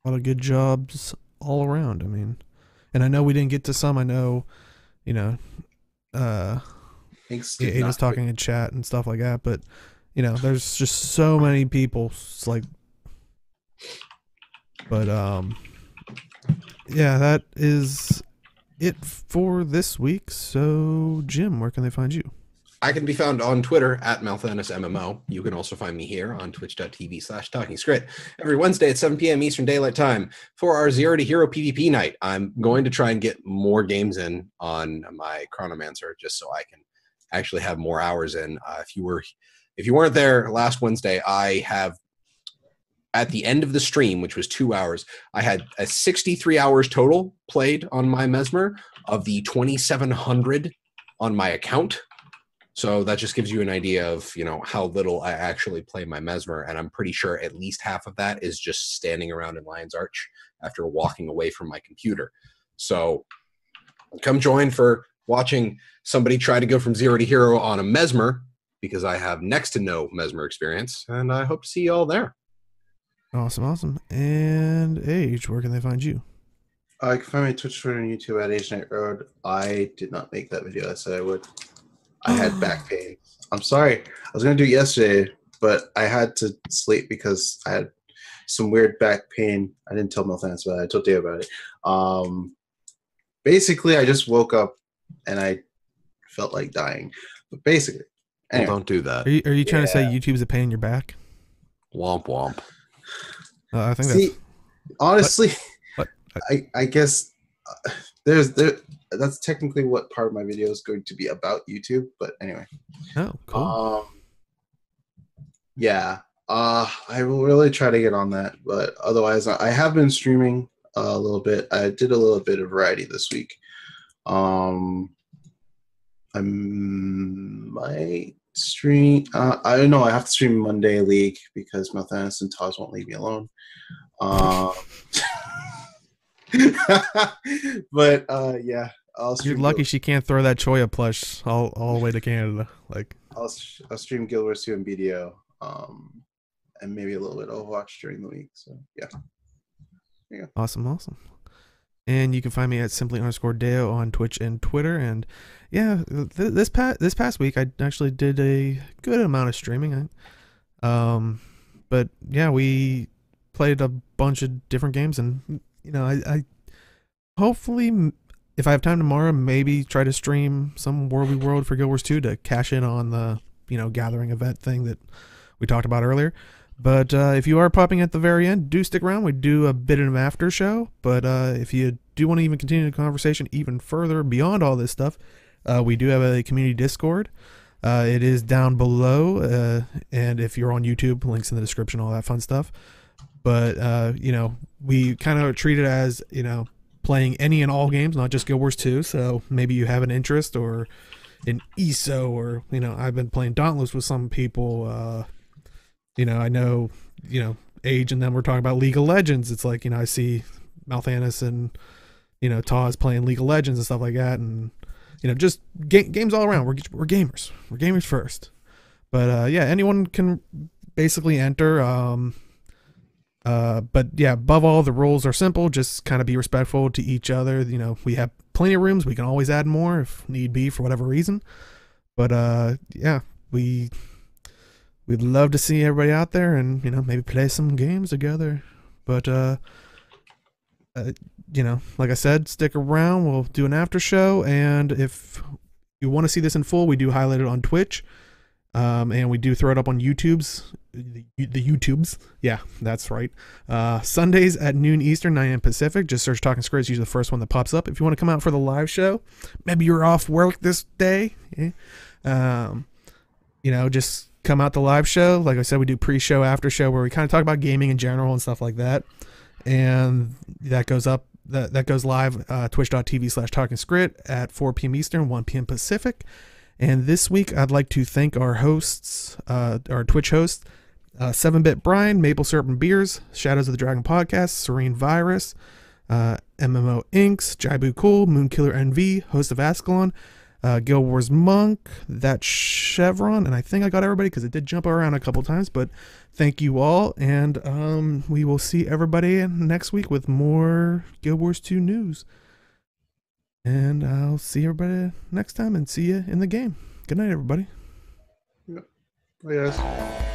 A lot of good jobs all around. I mean, and I know we didn't get to some. I know, Ada's talking in chat and stuff like that, but there's just so many people. It's like, but yeah, that is it for this week. So, Jim, where can they find you? I can be found on Twitter at MalthanusMMO. You can also find me here on twitch.tv/TalkingSkrit every Wednesday at 7 p.m. Eastern Daylight Time for our Zero to Hero PvP night. I'm going to try and get more games in on my Chronomancer just so I can actually have more hours in. If you weren't there last Wednesday, I have, at the end of the stream, which was 2 hours, I had 63 hours total played on my Mesmer of the 2,700 on my account. So that just gives you an idea of, how little I actually play my Mesmer, and I'm pretty sure at least half of that is just standing around in Lion's Arch after walking away from my computer. So come join for watching somebody try to go from zero to hero on a Mesmer, because I have next to no Mesmer experience, and I hope to see you all there. Awesome. And Age, where can they find you? I can find my Twitch, Twitter, and YouTube at ArenaNet Road. I did not make that video. I said I would. I had back pain. I'm sorry. I was going to do it yesterday, but I had to sleep because I had some weird back pain. I didn't tell Malthanus about it. I told Dave about it. Basically, I just woke up and I felt like dying. But basically, anyway. Well, don't do that. Are you trying to say YouTube's a pain in your back? Womp womp. I think honestly, what? I guess that's technically what part of my video is going to be about YouTube, but anyway. Oh, cool. Yeah. I will really try to get on that, but otherwise I have been streaming a little bit. I did a little bit of variety this week. I might stream I don't know, I have to stream Monday League because Malthanus and Taz won't leave me alone. But yeah, you're lucky she can't throw that Choya plush all the way to Canada. Like, I'll stream Guild Wars 2 and BDO, and maybe a little bit of Overwatch during the week. So yeah. Awesome. And you can find me at simply_Deo on Twitch and Twitter. And yeah, this past week I actually did a good amount of streaming. But yeah, we played a bunch of different games, and I hopefully, if I have time tomorrow, maybe try to stream some World v World for Guild Wars 2 to cash in on the gathering event thing that we talked about earlier. But if you are popping at the very end, do stick around. We do a bit of an after show. But if you do want to even continue the conversation even further beyond all this stuff, we do have a community Discord. It is down below, and if you're on YouTube, links in the description, all that fun stuff. But we kind of treat it as playing any and all games, not just Guild Wars 2. So maybe you have an interest or an ESO, or I've been playing Dauntless with some people. I know Age and them were talking about League of Legends. It's like I see Malthanus and Taz playing League of Legends and stuff like that, and just games all around. We're gamers. We're gamers first. But yeah, anyone can basically enter. But yeah, above all, the rules are simple. Just kind of be respectful to each other. We have plenty of rooms. We can always add more if need be for whatever reason. But yeah, we we'd love to see everybody out there and, maybe play some games together. But, like I said, stick around. We'll do an after show. And if you want to see this in full, we do highlight it on Twitch. And we do throw it up on YouTube's. The YouTubes. Yeah, that's right. Sundays at noon Eastern, 9 a.m. Pacific. Just search Talking Skritt. It's usually the first one that pops up. If you want to come out for the live show, maybe you're off work this day. Just come out the live show. Like I said, we do pre-show, after show, where we kind of talk about gaming in general and stuff like that. And that goes up. That goes live, twitch.tv/Talking Skritt at 4 p.m. Eastern, 1 p.m. Pacific. And this week, I'd like to thank our hosts, our Twitch hosts, 7-Bit Brian, Maple Serpent Beers, Shadows of the Dragon Podcast, Serene Virus, MMO Inks, Jaibu Cool, Moonkiller NV, host of Ascalon, Guild Wars Monk, That Chevron, and I think I got everybody because it did jump around a couple times, but thank you all, and we will see everybody next week with more Guild Wars 2 news. And I'll see everybody next time and see you in the game. Good night, everybody. Yep. Bye, guys.